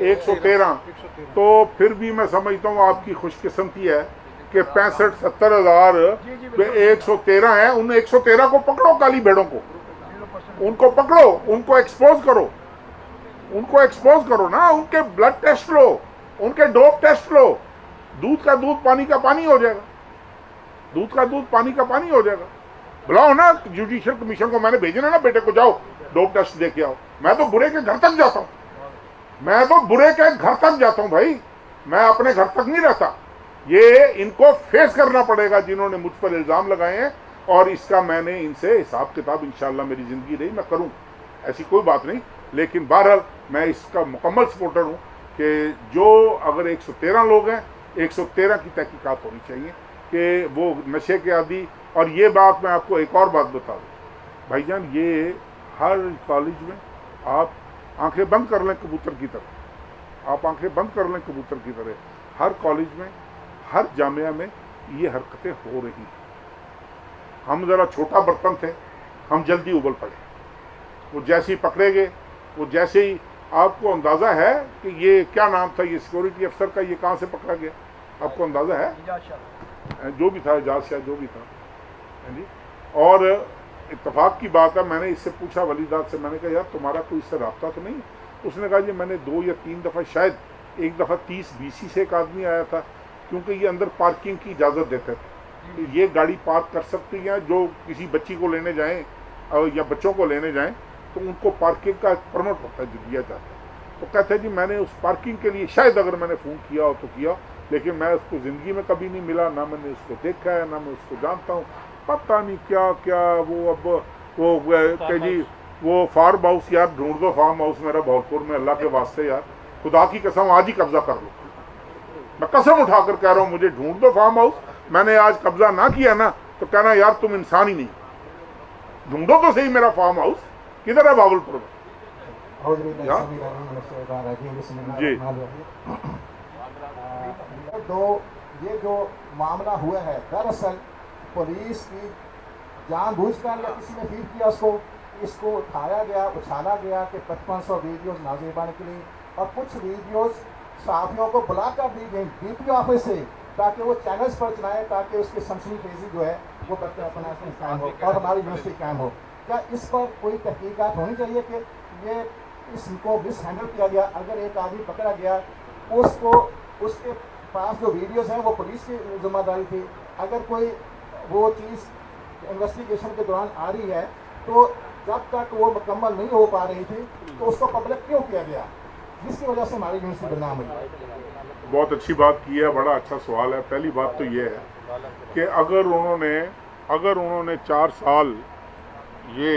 113, तो फिर भी मैं समझता हूँ आपकी खुशकिस्मती है कि 65-70 हज़ार 113 हैं। उन 113 को पकड़ो, काली भेड़ों को, उनको पकड़ो, उनको एक्सपोज करो ना, उनके ब्लड टेस्ट लो, उनके डोप टेस्ट लो, दूध का दूध पानी का पानी हो जाएगा, दूध का दूध पानी का पानी हो जाएगा। बुलाओ ना जुडिशियल कमीशन को, मैंने भेजना ना बेटे को, जाओ डोप टेस्ट दे के आओ। मैं तो बुरे के घर तक जाता हूँ, मैं तो बुरे के घर तक जाता हूँ भाई, मैं अपने घर तक नहीं रहता। ये इनको फेस करना पड़ेगा जिन्होंने मुझ पर इल्ज़ाम लगाए हैं, और इसका मैंने इनसे हिसाब किताब इंशाल्लाह मेरी ज़िंदगी रही मैं करूँ, ऐसी कोई बात नहीं। लेकिन बहरहाल मैं इसका मुकम्मल सपोर्टर हूँ कि जो अगर 113 लोग हैं, 113 की तहकीकात होनी चाहिए कि वो नशे के आदि। और ये बात मैं आपको एक और बात बता दूँ भाईजान, ये हर कॉलेज में आप आंखें बंद कर लें कबूतर की तरह, आप आंखें बंद कर लें कबूतर की तरह, हर कॉलेज में, हर जामिया में ये हरकतें हो रही हैं। हम ज़रा छोटा बर्तन थे, हम जल्दी उबल पड़े, वो जैसे ही पकड़े गए, वो जैसे ही, आपको अंदाज़ा है कि ये क्या नाम था ये सिक्योरिटी अफसर का, ये कहाँ से पकड़ा गया, आपको अंदाज़ा है? जो भी था, एजाज शाह जो भी था जी। और इत्तेफाक की बात है, मैंने इससे पूछा वलीदाद से, मैंने कहा यार तुम्हारा कोई इससे रब्ता तो नहीं? उसने कहा जी मैंने 2 या 3 दफ़ा, शायद एक दफ़ा 30 BC से एक आदमी आया था, क्योंकि ये अंदर पार्किंग की इजाज़त देते थे, ये गाड़ी पार्क कर सकती हैं, जो किसी बच्ची को लेने जाएं या बच्चों को लेने जाएं तो उनको पार्किंग का परमिट होता है जो दिया जाता है। तो कहते हैं जी मैंने उस पार्किंग के लिए शायद अगर मैंने फ़ोन किया हो तो किया, लेकिन मैं उसको ज़िंदगी में कभी नहीं मिला, ना मैंने उसको देखा है, ना मैं उसको जानता हूँ, पता नहीं क्या क्या। वो अब वो कि जी वो फार्म हाउस, यार ढूंढ दो फार्म हाउस मेरा भावलपुर में, अल्लाह के वास्ते यार, खुदा की कसम आज ही कब्जा कर लो, मैं कसम उठाकर कह रहा हूँ, मुझे ढूंढ दो फार्म हाउस। मैंने आज कब्जा ना किया ना तो कहना यार तुम इंसान ही नहीं, ढूंढो तो सही मेरा फार्म हाउस किधर है भावलपुर में। जी तो ये जो मामला हुआ है, दरअसल पुलिस की जानबूझकर या किसी ने फीड किया इसको उठाया गया, उछाला गया कि 5500 वीडियोस नाज़िबान के लिए, और कुछ वीडियोस सहाफ़ियों को बुलाकर दी गई DPO ऑफिस से ताकि वो चैनल्स पर चलाएं, ताकि उसकी सनसनीखेज़ी जो है वो अपना कायम हो और हमारी यूनिवर्सिटी कायम हो। क्या इस पर कोई तहकीकात होनी चाहिए कि ये इसको मिस हैंडल किया गया। अगर एक आदमी पकड़ा गया, उसको उसके पास जो वीडियोस हैं वो पुलिस की जिम्मेदारी थी। अगर कोई वो चीज़ इन्वेस्टिगेशन के दौरान आ रही है तो जब तक वो मुकम्मल नहीं हो पा रही थी तो उसको पब्लिक क्यों किया गया, जिसकी वजह से हमारी यूनिवर्सिटी बदनाम हुई। बहुत अच्छी बात की है, बड़ा अच्छा सवाल है। पहली बात तो ये है कि अगर उन्होंने 4 साल ये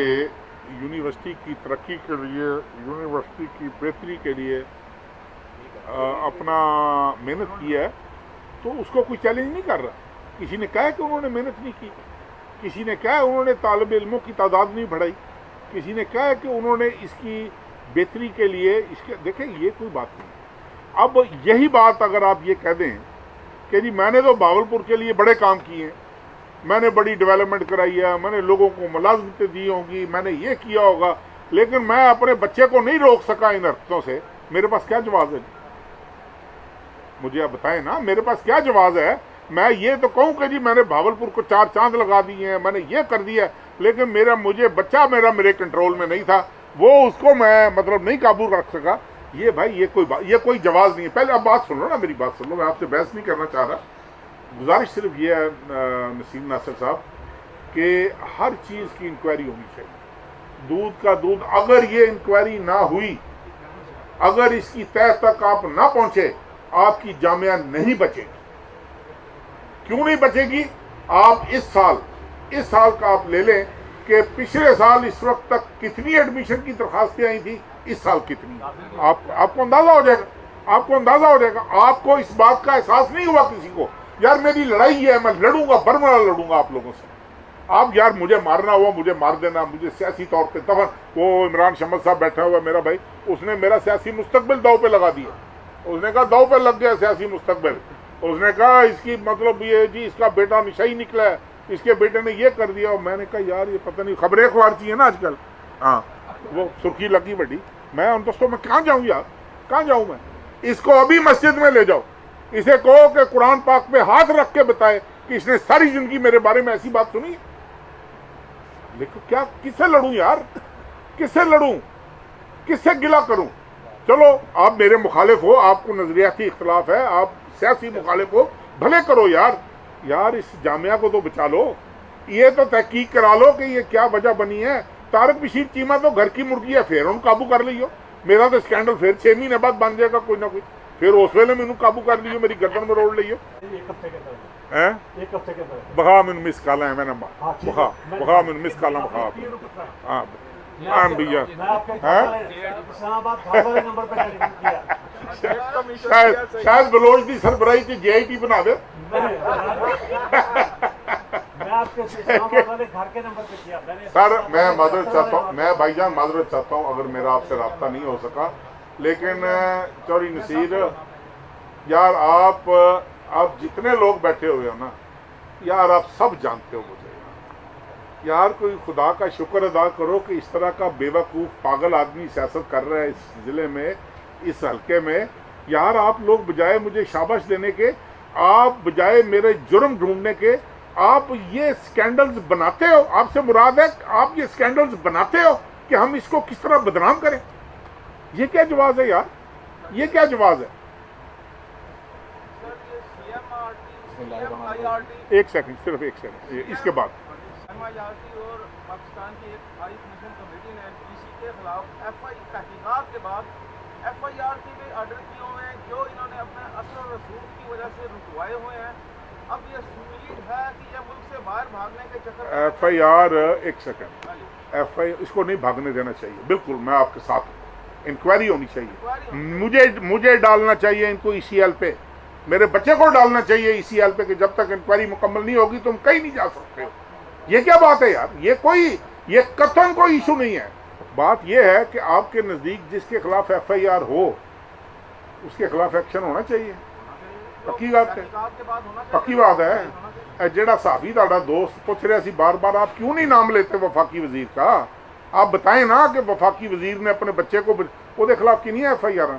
यूनिवर्सिटी की तरक्की के लिए, यूनिवर्सिटी की बेहतरी के लिए अपना मेहनत की है तो उसको कोई चैलेंज नहीं कर रहा। किसी ने कहा कि उन्होंने मेहनत नहीं की, किसी ने कहा उन्होंने तालिब इल्मों की तादाद नहीं बढ़ाई, किसी ने कहा कि उन्होंने इसकी बेहतरी के लिए इसके, देखें ये कोई बात नहीं। अब यही बात अगर आप ये कह दें कि जी मैंने तो भावलपुर के लिए बड़े काम किए हैं, मैंने बड़ी डेवलपमेंट कराई है, मैंने लोगों को मुलाजमतें दी होंगी, मैंने ये किया होगा, लेकिन मैं अपने बच्चे को नहीं रोक सका इन हरकतों से, मेरे पास क्या जवाब है? मुझे आप बताएं ना, मेरे पास क्या जवाब है? मैं ये तो कहूँ कि जी मैंने भावलपुर को 4 चांद लगा दिए हैं, मैंने ये कर दिया, लेकिन मुझे बच्चा मेरे कंट्रोल में नहीं था, वो उसको मैं मतलब नहीं काबू रख सका। ये भाई ये कोई जवाब नहीं है। पहले अब बात सुन लो ना, मेरी बात सुन लो, मैं आपसे बहस नहीं करना चाह रहा। गुजारिश सिर्फ ये है नसीम नासिर साहब कि हर चीज़ की इंक्वायरी होनी चाहिए। दूध का दूध, अगर ये इंक्वायरी ना हुई, अगर इसकी तह तक आप ना पहुंचे, आपकी जामिया नहीं बचेगी। क्यों नहीं बचेगी? आप इस साल का आप ले लें कि पिछले साल इस वक्त तक कितनी एडमिशन की दरखास्तें आई थी, इस साल कितनी, आपको अंदाजा हो जाएगा। आपको इस बात का एहसास नहीं हुआ किसी को, यार मेरी लड़ाई है, मैं लड़ूंगा, बरमला लड़ूंगा आप लोगों से। आप यार मुझे मारना हुआ मुझे मार देना, मुझे सियासी तौर पे दफन। वो इमरान शमस साहब बैठा हुआ मेरा भाई, उसने मेरा सियासी मुस्तकबिल दाव पे लगा दिया। उसने कहा दाव पे लग गया सियासी मुस्तकबिल। उसने कहा इसकी मतलब ये जी इसका बेटा नशा ही निकला है, इसके बेटे ने ये कर दिया। और मैंने कहा यार ये पता नहीं, खबरें अखबार चाहिए ना आजकल, हाँ वो सुर्खी लगी बड़ी। मैं उन दोस्तों में कहाँ जाऊँ यार, कहाँ जाऊँ मैं? इसको अभी मस्जिद में ले जाओ, इसे कहो कि कुरान पाक पे हाथ रख के बताए कि इसने सारी जिंदगी मेरे बारे में ऐसी बात सुनी। देखो क्या, किससे लड़ूं यार, किससे लड़ूं, किससे गिला करूं? चलो आप मेरे मुखालिफ हो, आपको नजरियाती इख्तलाफ है, आप सियासी मुखालिफ हो, भले करो यार इस जामिया को तो बचा लो। ये तो तहकीक करा लो कि ये क्या वजह बनी है। तारक बशीर चीमा तो घर की मुर्गी है, फिर उन काबू कर लियो। मेरा तो स्कैंडल फिर 6 महीने बाद बन जाएगा कोई ना कोई, फिर उस वेले मैनू काबू कर लियो, मेरी गर्दन में रोड़ लियो। एक हफ्ते के अंदर बखा मैनू मिस काला है, मैंने बखा मैनू मिस काला बखा। हाँ भैया, शायद बलोच की सरबराही से JIT बना दे। सर मैं माजरत चाहता हूँ, मैं भाईजान माजरत चाहता हूँ अगर मेरा आपसे राब्ता नहीं हो सका, लेकिन चौधरी नसीर यार आप जितने लोग बैठे हुए हो ना यार, आप सब जानते हो मुझे यार, कोई खुदा का शुक्र अदा करो कि इस तरह का बेवकूफ़ पागल आदमी सियासत कर रहा है इस ज़िले में, इस हल्के में। यार आप लोग बजाय मुझे शाबाश देने के, आप बजाय मेरे जुर्म ढूंढने के, आप ये स्कैंडल्स बनाते हो। आपसे मुराद है आप ये स्कैंडल्स बनाते हो कि हम इसको किस तरह बदनाम करें। ये क्या जवाब है यार, ये क्या जवाब है? एक सेकंड, सिर्फ एक सेकंड, इसके बाद MIRT और पाकिस्तान की एक हाई कमीशन कमेटी ने इसी के खिलाफ तहकीकात के बाद FIRT में ऑर्डर किए हुए हैं, जो इन्होंने अपने असर और रसूख की वजह से रुकवाए हुए हैं। अब ये उम्मीद है कि ये मुल्क से बाहर भागने के चक्कर FIR, एक सेकंड, FIR इसको नहीं भागने देना चाहिए, बिल्कुल मैं आपके साथ हूँ। इंक्वायरी होनी चाहिए, मुझे डालना चाहिए इनको ECL पे, मेरे बच्चे को डालना चाहिए ECL पे कि जब तक इंक्वायरी मुकम्मल नहीं होगी तुम कहीं नहीं जा सकते हो। ये क्या बात है यार, ये कतन कोई इशू नहीं है। बात ये है कि आपके नज़दीक जिसके खिलाफ FIR हो उसके खिलाफ एक्शन होना चाहिए। पक्की बात है, पक्की बात है। जेड़ा साहबी ताड़ा दोस्त पूछ रहा सी बार बार, आप क्यों नहीं नाम लेते वफाकी वजीर का? आप बताएं ना कि वफाकी वजीर ने अपने बच्चे को ਉਹਦੇ खिलाफ किनी है FIR?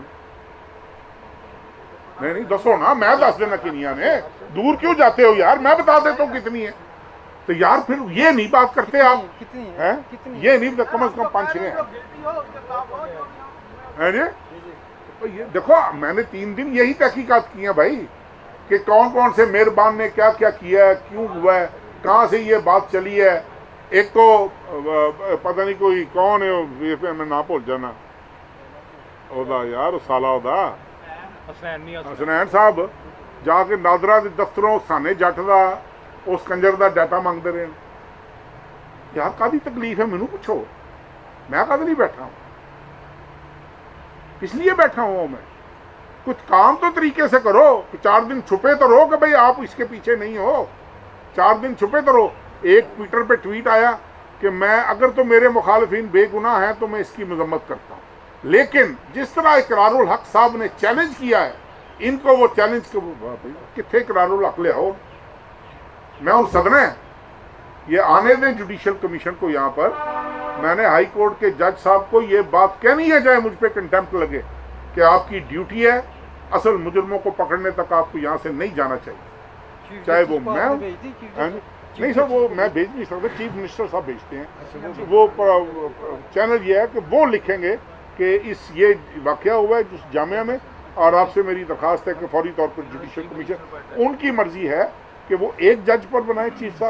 नहीं दसो ना, मैं दस देना किनिया ने। दूर क्यों जाते हो यार, मैं बता देता हूँ कितनी है। तो यार फिर ये नहीं बात करते आप, हैं? ये नहीं, कम से कम 5-6 हैं। है जी? तो ये देखो, मैंने 3 दिन यही तहकीकात की हैं भाई, कि कौन कौन से मेहरबान ने क्या क्या किया है, क्यों हुआ है, कहाँ से ये बात चली है। एक तो पता नहीं कोई कौन है, मैं ना भूल जाना ओदा यार, उस साला ओदा हसनैन साहब जाके नादरा के दफ्तरों साने जट का उस कंजर का डाटा मांगते रहे। यार कादी तकलीफ है, मैनू पूछो, मैं कद नहीं बैठा हूँ, किस लिए बैठा हूँ मैं? कुछ काम तो तरीके से करो, 4 दिन छुपे तो रहो कि भाई आप इसके पीछे नहीं हो, 4 दिन छुपे तो रहो। एक ट्विटर पे ट्वीट आया कि मैं अगर तो मेरे मुखालिफिन बेगुनाह हैं तो मैं इसकी मजम्मत करता हूँ, लेकिन जिस तरह इकरारुल हक साहब ने चैलेंज किया है, इनको वो चैलेंज कितने इकरारुल हक ले आओ, मैं उन सदने ये आने दें जुडिशल कमीशन को। यहाँ पर मैंने हाई कोर्ट के जज साहब को ये बात कहनी है, चाहे मुझ पर कंटेम्प्ट लगे, कि आपकी ड्यूटी है, असल मुजरमों को पकड़ने तक आपको यहाँ से नहीं जाना चाहिए, चाहे वो मैं नहीं सर, वो मैं भेज नहीं सकता, चीफ मिनिस्टर साहब भेजते हैं। वो चैनल ये है कि वो लिखेंगे कि ये वाकया हुआ है जिस जामिया में, और आपसे मेरी दरखास्त है कि फौरी तौर पर जुडिशल कमीशन, उनकी मर्जी है कि वो एक जज पर बनाए चीफ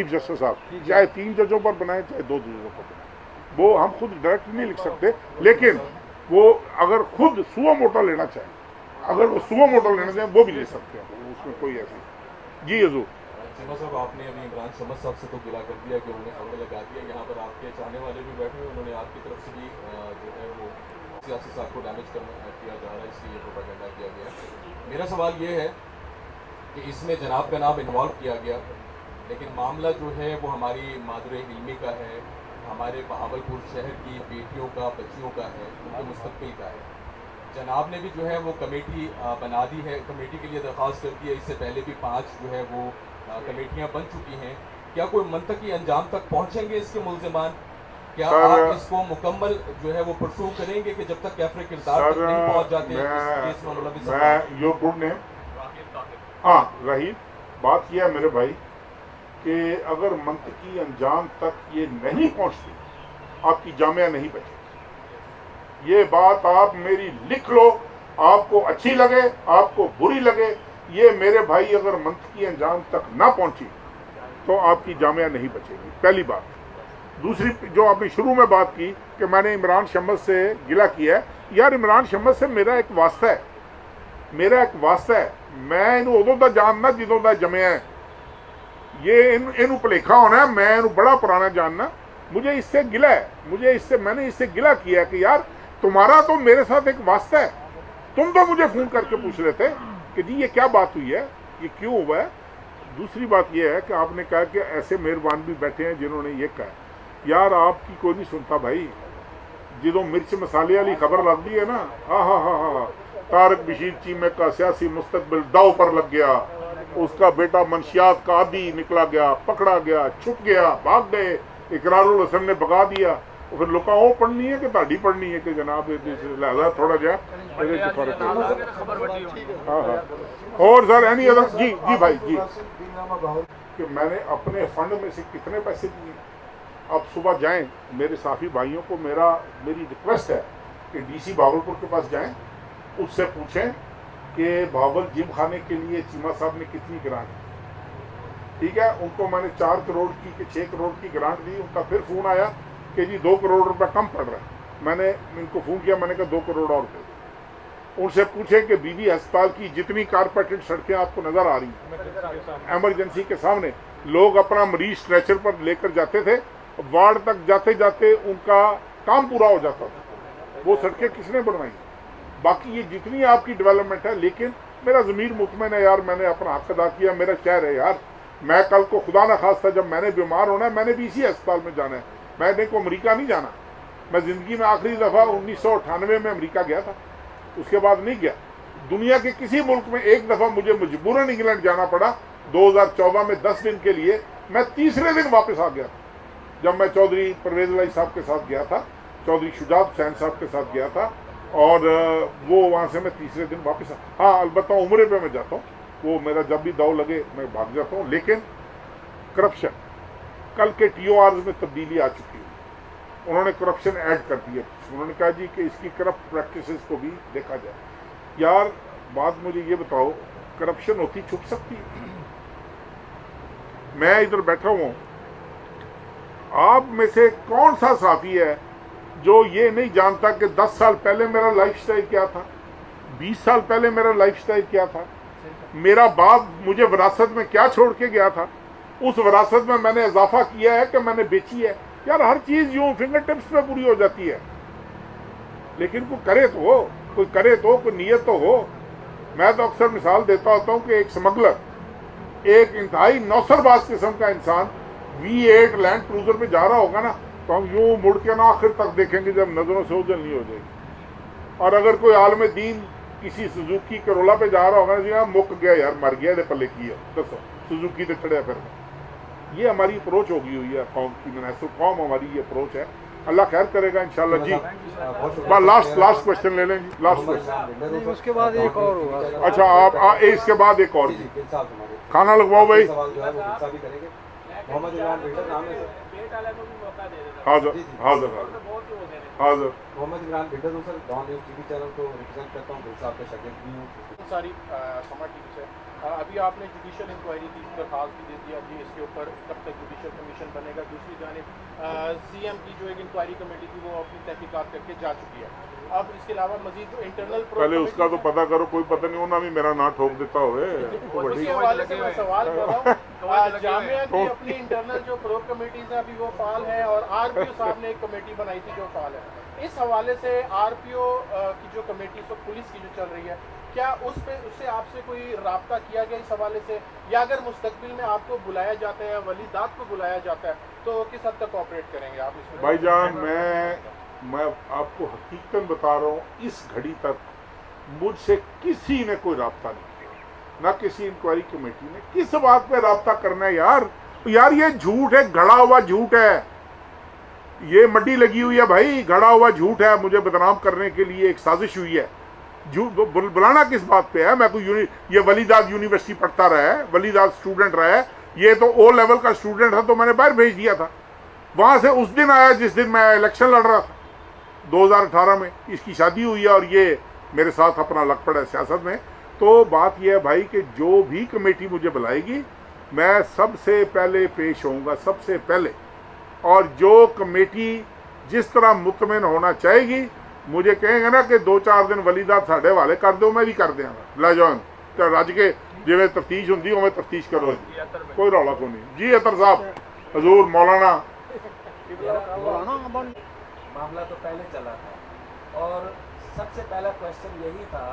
जस्टिस साहब, चाहे 3 जजों पर बनाए, चाहे 2 जजों पर बनाए। वो हम खुद डायरेक्ट नहीं लिख सकते, लेकिन वो अगर खुद सुओ मोटो लेना चाहें, अगर वो सुओ मोटो लेना चाहें वो भी ले सकते हैं, उसमें कोई ऐसी। जी हजूर। चीमा साहब, आपने अभी इमरान शमस साहब से तो गिला कर दिया कि उन्होंने खबरें लगा दिया, यहाँ पर आपके चाहने वाले भी बैठे हुए, उन्होंने आपकी तरफ से भी जो है वो सियासी साहब को डैमेज किया जा रहा है, इसलिए ये प्रोपेगेंडा किया गया। मेरा सवाल ये है कि इसमें जनाब का नाम इन्वॉल्व किया गया, लेकिन मामला जो है वो हमारी मादुर इल्मी का है, हमारे बहावलपुर शहर की बेटियों का, बच्चियों का है, उनके मुस्तकबिल का है। जनाब ने भी जो है वो कमेटी बना दी है, कमेटी के लिए दरख्वास्त कर दी है, इससे पहले भी 5 जो है वो कमेटियां बन चुकी हैं। क्या कोई मंतकी अंजाम तक पहुंचेंगे इसके मुल्ज़िमान? क्या आप इसको मुकम्मल जो है वो परसू करेंगे कि जब तक कैफरे किरदार तक नहीं पहुंच जाते ने? हाँ रही बात यह है मेरे भाई कि अगर मंतकी अंजाम तक ये नहीं पहुंचती, आपकी जामिया नहीं बचेगी। ये बात आप मेरी लिख लो, आपको अच्छी लगे, आपको बुरी लगे, ये मेरे भाई अगर मंतकी अंजाम तक ना पहुंची तो आपकी जामिया नहीं बचेगी, पहली बात। दूसरी, जो आपने शुरू में बात की कि मैंने इमरान शमस से गिला किया है, यार इमरान शमस से मेरा एक वास्ता है, मैं इन्हू उदों का जानना जदों का जमया है, ये इनू भुलेखा होना है, मैं इनू बड़ा पुराना जानना, मुझे इससे गिला है, मैंने इससे गिला किया कि यार तुम्हारा तो मेरे साथ एक वास्ता है, तुम तो मुझे फ़ोन करके पूछ रहे थे कि जी ये क्या बात हुई है, ये क्यों हुआ है। दूसरी बात ये है कि आपने कहा कि ऐसे मेहरबान भी बैठे हैं जिन्होंने ये कहा, यार आपकी कोई नहीं सुनता भाई, जो मिर्च मसाले वाली खबर लग दी है ना, हाँ, तारक बशीर चीमे का सियासी मुस्तकबिल दाव पर लग गया, उसका बेटा मंशियात का आदी निकला गया, पकड़ा गया, छुप गया, भाग गए, इकरारुल हसन ने भगा दिया, फिर लोग वो पढ़नी है कि ताड़ी पढ़नी है कि जनाब लिहाजा थोड़ा जा फर्क है। हाँ और सर एनी अदर जी भाई जी कि मैंने अपने फंड में से कितने पैसे दिए, आप सुबह जाएं, मेरे साथी भाइयों को मेरी रिक्वेस्ट है कि डीसी भावलपुर के पास जाएं, उससे पूछें कि भावल जिम खाने के लिए चीमा साहब ने कितनी ग्रांट, ठीक है, उनको मैंने 4 करोड़ की कि 6 करोड़ की ग्रांट दी, उनका फिर फ़ोन आया कि जी 2 करोड़ रुपए कम पड़ रहा है। मैंने इनको फ़ोन किया, मैंने कहा 2 करोड़ और दे दो। उनसे पूछें कि बीबी अस्पताल की जितनी कारपेटेड सड़कें आपको नज़र आ रही हैं, एमरजेंसी के सामने लोग अपना मरीज स्ट्रेचर पर लेकर जाते थे, वार्ड तक जाते जाते उनका काम पूरा हो जाता था, वो सड़कें किसने बनवाई? बाकी ये जितनी आपकी डेवलपमेंट है, लेकिन मेरा ज़मीर मुतमईन है यार, मैंने अपना हक अदा किया, मेरा शहर है यार, मैं कल को खुदा न खास्ता जब मैंने बीमार होना है, मैंने भी इसी अस्पताल में जाना है, मैंने को अमेरिका नहीं जाना। मैं ज़िंदगी में आखिरी दफ़ा 1998 में अमेरिका गया था, उसके बाद नहीं गया। दुनिया के किसी मुल्क में एक दफ़ा मुझे मजबूरन इंग्लैंड जाना पड़ा 2014 में 10 दिन के लिए, मैं तीसरे दिन वापस आ गया, जब मैं चौधरी परवेज़ इलाही साहब के साथ गया था, चौधरी शुजात हुसैन साहब के साथ गया था, और वो वहाँ से मैं तीसरे दिन वापस हाँ अलबत्ता उम्रे पे मैं जाता हूँ, वो मेरा जब भी दाव लगे मैं भाग जाता हूँ। लेकिन करप्शन, कल के TORs में तब्दीली आ चुकी है, उन्होंने करप्शन ऐड कर दिया। उन्होंने कहा जी कि इसकी करप्ट प्रैक्टिसेस को भी देखा जाए। यार बात मुझे ये बताओ, करप्शन होती छुप सकती है? मैं इधर बैठा हूँ, आप में से कौन सा साथी है जो ये नहीं जानता कि 10 साल पहले मेरा लाइफस्टाइल क्या था, 20 साल पहले मेरा लाइफस्टाइल क्या था, मेरा बाप मुझे विरासत में क्या छोड़ के गया था, उस विरासत में मैंने इजाफा किया है कि मैंने बेची है। यार हर चीज यूं फिंगर टिप्स पे पूरी हो जाती है, लेकिन कोई करे तो हो, कोई करे तो, कोई नीयत तो हो। मैं तो अक्सर मिसाल देता होता हूं कि एक स्मगलर, एक इंतहाई नौसरबाज किस्म का इंसान V8 लैंड क्रूजर पे जा रहा होगा ना, तो हम यूं मुड़ के ना आखिर तक देखेंगे जब नजरों से ओझल नहीं हो जाएगी। और अगर कोई आलम दीन किसी सुजुकी करोला पे जा रहा होगा ना, जी हाँ मुक गया यार, मर गया, पल्ले की है, दसो सुजुकी तो चढ़िया फिर। ये हमारी अप्रोच होगी हुई है कौम की, मुनासिब कौम हमारी ये अप्रोच है। अल्लाह खैर करेगा इंशाल्लाह जी। लास्ट क्वेश्चन ले लें जी, लास्ट क्वेश्चन। उसके बाद एक और होगा। अच्छा आप इसके बाद एक और खाना लगवाओ भाई। हाजिर हाजिर हाजिर। मोहम्मद इमरान भिंडर हूँ sir, Dawn news TV channel को रिप्रेजेंट करता हूँ, दिल साहब का शागिर्द भी हूँ। सारी समाज टीवी से अभी आपने जुडिशियल इंक्वायरी की दरखास्त भी दे दी, अभी इसके ऊपर कब तक जुडिशियल कमीशन बनेगा। दूसरी जानिब सीएम की जो एक इंक्वायरी कमेटी थी वो अपनी तहकीकात करके जा चुकी है। अब इसके अलावा मजीद जो इंटरनल पहले उसका तो पता करो, कोई पता नहीं होना भी मेरा ना ठोक देता हो। उसी हवाले से मैं सवाल कर रहा हूँ, जामिया की अपनी इंटरनल जो प्रो कमेटीज है अभी वो फाल है, और आरपीओ साहब ने एक कमेटी बनाई थी जो फाल है। इस हवाले से आरपीओ की जो कमेटी तो पुलिस की जो चल रही है, क्या उससे आपसे कोई राब्ता किया गया इस हवाले से, या अगर मुस्तकबिल में आपको बुलाया जाता है, वलीदात को बुलाया जाता है, तो किस हद तक कोऑपरेट करेंगे आप इसमें? भाईजान मैं आपको हकीकतन बता रहा हूँ, इस घड़ी तक मुझसे किसी ने कोई राब्ता नहीं किया, ना किसी इंक्वायरी कमेटी ने। किस बात पे राब्ता करना है यार? ये झूठ है, गढ़ा हुआ झूठ है, ये मड्डी लगी हुई है भाई, गढ़ा हुआ झूठ है। मुझे बदनाम करने के लिए एक साजिश हुई है। झूठ बुलाना किस बात पे है? मैं कोई ये वलीदाद यूनिवर्सिटी पढ़ता रहा है, वलीदाद स्टूडेंट रहा है, ये तो O लेवल का स्टूडेंट था, तो मैंने बाहर भेज दिया था। वहां से उस दिन आया जिस दिन मैं इलेक्शन लड़ रहा था 2018 में, इसकी शादी हुई है और ये मेरे साथ अपना लग पड़ा है सियासत में। तो बात यह है भाई कि जो भी कमेटी मुझे बुलाएगी मैं सबसे पहले पेश होऊंगा, सबसे पहले। और जो कमेटी जिस तरह मुतमिन होना चाहेगी, मुझे कहेंगे ना कि 2-4 दिन वलीदात साढ़े वाले कर दो, मैं भी कर देंगे। ला जाओ तो रज के जिवें तफ्तीश होंगी उवें तफ्तीश करो, कोई रौला को नहीं जी। अतर साहब, हजूर मौलाना। मामला तो पहले चला था, और सबसे पहला क्वेश्चन यही था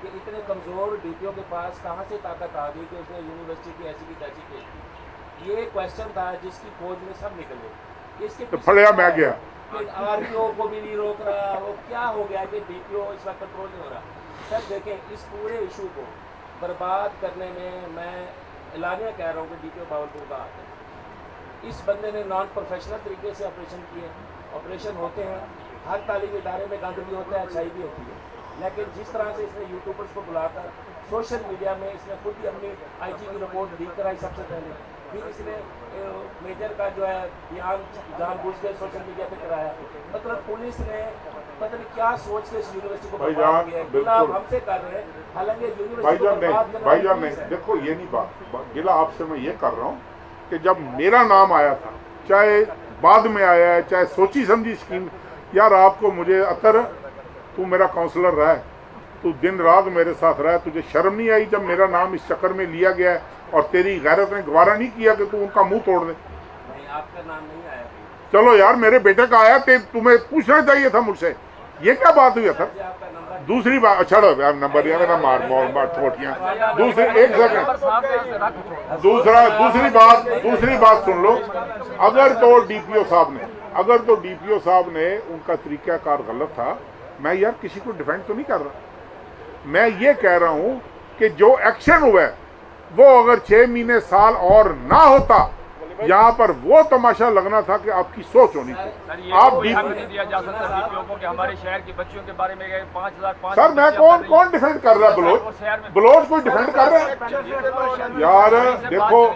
कि इतने कमज़ोर डीपीओ के पास कहाँ से ताकत आ गई कि उसने यूनिवर्सिटी की ऐसी की तैसी केस की। ये क्वेश्चन था जिसकी खोज में सब निकले। इसके तो फड़िया मैं गया, आरपीओ को भी नहीं रोक रहा, वो क्या हो गया कि डीपीओ इस वक्त कंट्रोल नहीं हो रहा। सर देखें, इस पूरे इशू को बर्बाद करने में मैं एलानिया कह रहा हूँ कि डीपीओ भावलपुर का हाथ है। इस बंदे ने नॉन प्रोफेशनल तरीके से ऑपरेशन किए। ऑपरेशन होते हैं, हर तालीम इदारे में गंद भी होता है, अच्छाई भी होती है, लेकिन जिस तरह से इसने यूट्यूबर्स को बुलाकर सोशल मीडिया में इसने खुद ही अपनी आईजी की रिपोर्ट लीक कराई सबसे पहले, फिर इसने मेजर का जो है बयान जानबूझ के सोशल मीडिया पे कराया। मतलब पुलिस ने पता नहीं क्या सोच के इस यूनिवर्सिटी को बर्बाद किया है। हमसे कर रहे हैं, हालांकि यूनिवर्सिटी भाईजान नहीं, देखो ये नहीं बात गिला आपसे मैं ये कर रहा हूँ कि जब मेरा नाम आया था, चाहे बाद में आया है, चाहे सोची समझी स्कीम, यार आपको मुझे अतर तू मेरा काउंसलर रहा है, तू दिन रात मेरे साथ रहा है, तुझे शर्म नहीं आई जब मेरा नाम इस चक्कर में लिया गया है और तेरी गैरत ने गवारा नहीं किया कि तू उनका मुंह तोड़ दे? नहीं, आपका नाम नहीं आया। चलो यार मेरे बेटे का आया, तुम्हें पूछना चाहिए था मुझसे, ये क्या बात हुई था? दूसरी बात, छोड़ो यार नंबर या मेरा मार छोटियाँ। दूसरी एक सेकंड, दूसरी बात सुन लो। अगर तो डीपीओ साहब ने उनका तरीकाकार गलत था, मैं यार किसी को डिफेंड तो नहीं कर रहा, मैं ये कह रहा हूं कि जो एक्शन हुआ है वो अगर 6 महीने साल और ना होता, यहाँ पर वो तमाशा लगना था कि आपकी सोच होनी थी। आप नहीं दिया जा सकता डीपीओ को कि हमारे शहर की बच्चियों के बारे में 5,000 सर मैं कौन डिफेंड कर रहा है? बलोच कोई डिफेंड कर रहा है? यार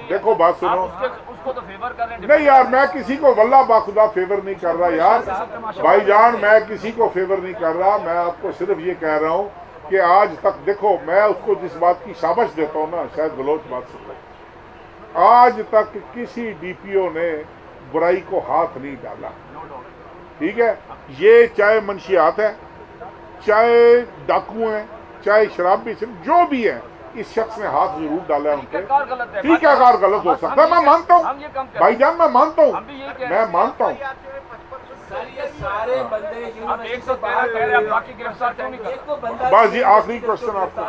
देखो बात सुनो, उसको तो फेवर कर रहे نہیں یار میں کسی کو واللہ باخدا فیور نہیں کر رہا یار بھائی جان، میں کسی کو فیور نہیں کر رہا، میں آپ کو صرف یہ کہہ رہا ہوں کہ آج تک دیکھو میں اس کو جس بات کی شاباش دیتا ہوں نا، شاید گلوچ بات سن رہا، آج تک کسی ڈی پی او نے برائی کو ہاتھ نہیں ڈالا، ٹھیک ہے؟ یہ چاہے منشیات ہے، چاہے ڈاکو ہیں، چاہے شرابی سے جو بھی ہے، اس شخص نے ہاتھ ضرور ڈالا ہے ان پہ، ٹھیک ہے؟ کار غلط ہو سکتا ہے، میں مانتا ہوں بھائی جان، میں مانتا ہوں، میں مانتا ہوں۔ سارے بندے ایک سے باہر کہہ رہے ہیں، باقی گرفتار کیوں نہیں کر رہے؟ بس جی آخری کوشچن آپ کو،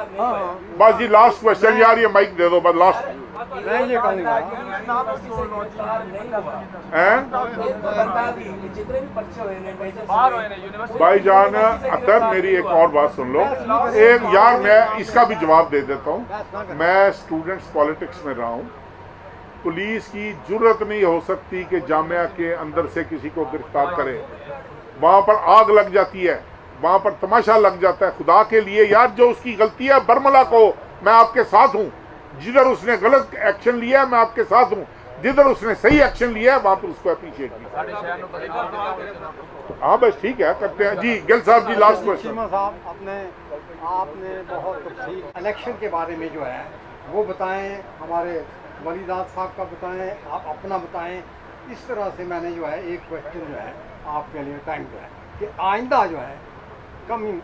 بس جی لاسٹ کوشچن یار، یہ مائک دے دو بس لاسٹ۔ میں یہ کہوں گا بھائی جان اطہر میری ایک اور بات سن لو، ایک یار میں اس کا بھی جواب دے دیتا ہوں، میں اسٹوڈنٹس پالیٹکس میں رہا ہوں، پولیس کی جرت نہیں ہو سکتی کہ جامعہ کے اندر سے کسی کو گرفتار کرے، وہاں پر آگ لگ جاتی ہے، وہاں پر تماشا لگ جاتا ہے، خدا کے لیے یار جو اس کی غلطی ہے برملا کو، میں آپ کے ساتھ ہوں، جدھر اس نے غلط ایکشن لیا ہے میں آپ کے ساتھ ہوں، جدھر اس نے صحیح ایکشن لیا ہے وہاں پر اس کو اپریشیٹ کیا۔ ہاں بس ٹھیک ہے کرتے ہیں جی۔ گل صاحب جی لاسٹ کوشچن۔ شیما صاحب آپ نے بہت تفصیل الیکشن کے بارے میں جو ہے وہ بتائیں، ہمارے ولیدات صاحب کا بتائیں، آپ اپنا بتائیں، اس طرح سے میں نے جو ہے ایک کوشچن جو ہے آپ کے لیے ٹائم جو ہے کہ آئندہ جو ہے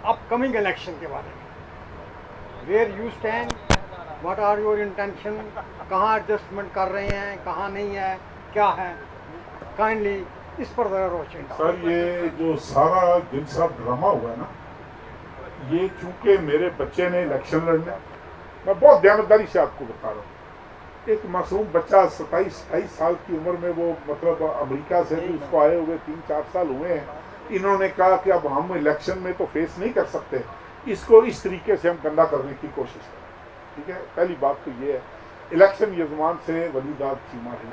اپ کمنگ الیکشن کے بارے میں where you stand, what are your intention, کہاں ایڈجسٹمنٹ کر رہے ہیں، کہاں نہیں ہے، کیا ہے، کائنڈلی اس پر ذرا روشنی ڈالیں۔ سر یہ جو سارا دن صاحب ڈرامہ ہوا ہے نا، یہ چونکہ میرے بچے نے الیکشن لڑنا، میں بہت دیانتداری سے آپ کو بتا رہا ہوں، ایک معصوم بچہ 27-28 سال کی عمر میں، وہ مطلب امریکہ سے بھی اس کو آئے ہوئے 3-4 سال ہوئے ہیں، انہوں نے کہا کہ اب ہم الیکشن میں تو فیس نہیں کر سکتے، اس کو اس طریقے سے ہم گندا کرنے کی کوشش کریں، ٹھیک ہے؟ پہلی بات تو یہ ہے الیکشن یزمان سے ولیدات چیمہ ہی،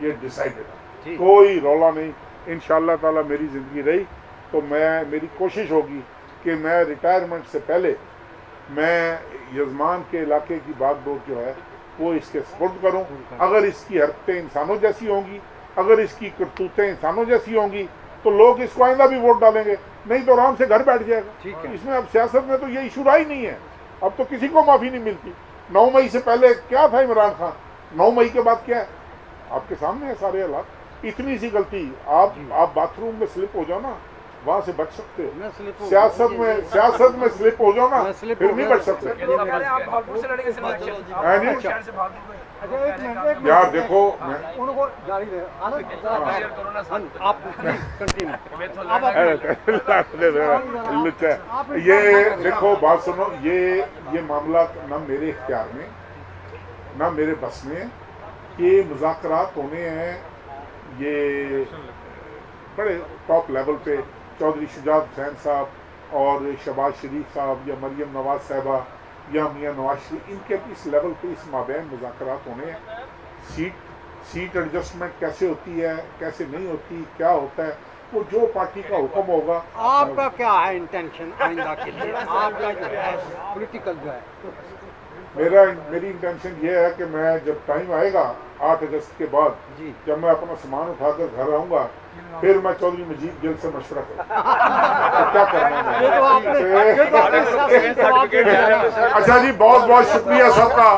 یہ ڈیسائیڈڈ، کوئی رولا نہیں، انشاءاللہ تعالی میری زندگی رہی تو میری کوشش ہوگی کہ میں ریٹائرمنٹ سے پہلے میں یزمان کے علاقے کی باغ ڈور جو ہے وہ اس کے سپورٹ کروں، اگر اس کی حرکتیں انسانوں جیسی ہوں گی، اگر اس کی کرتوتیں انسانوں جیسی ہوں گی تو لوگ اس کو آئندہ بھی ووٹ ڈالیں گے، نہیں تو آرام سے گھر بیٹھ جائے گا۔ اس میں اب سیاست میں تو یہ ایشو رہا ہی نہیں ہے، اب تو کسی کو معافی نہیں ملتی۔ 9 مئی سے پہلے کیا تھا عمران خان، 9 مئی کے بعد کیا ہے آپ کے سامنے ہے سارے حالات۔ اتنی سی غلطی آپ باتھ روم میں سلپ ہو جاؤ نا، وہاں سے بچ سکتے ہو، سیاست میں سلپ ہو جاؤ نا پھر نہیں بچ سکتے۔ یار دیکھو یہ دیکھو بات سنو، یہ معاملہ نہ میرے اختیار میں نہ میرے بس میں، یہ مذاکرات ہونے ہیں، یہ بڑے ٹاپ لیول پہ چودھری شجاعت حسین صاحب اور شہباز شریف صاحب یا مریم نواز صاحبہ یا میاں نواز شریف، ان کے اس لیول پہ اس مابین مذاکرات ہونے ہیں، سیٹ ایڈجسٹمنٹ کیسے ہوتی ہے، کیسے نہیں ہوتی، کیا ہوتا ہے، وہ جو پارٹی کا حکم ہوگا۔ آپ کا کیا ہے انٹینشن آئندہ کے لیے، آپ کا جو ہے پولیٹیکل جو ہے؟ میری انٹینشن یہ ہے کہ میں جب ٹائم آئے گا 8 اگست کے بعد، جب میں اپنا سامان اٹھا کر گھر آؤں گا، پھر میں چودھری مجید گل سے مشورہ کروں کیا کرنا ہے۔ اچھا جی، بہت بہت شکریہ سب کا۔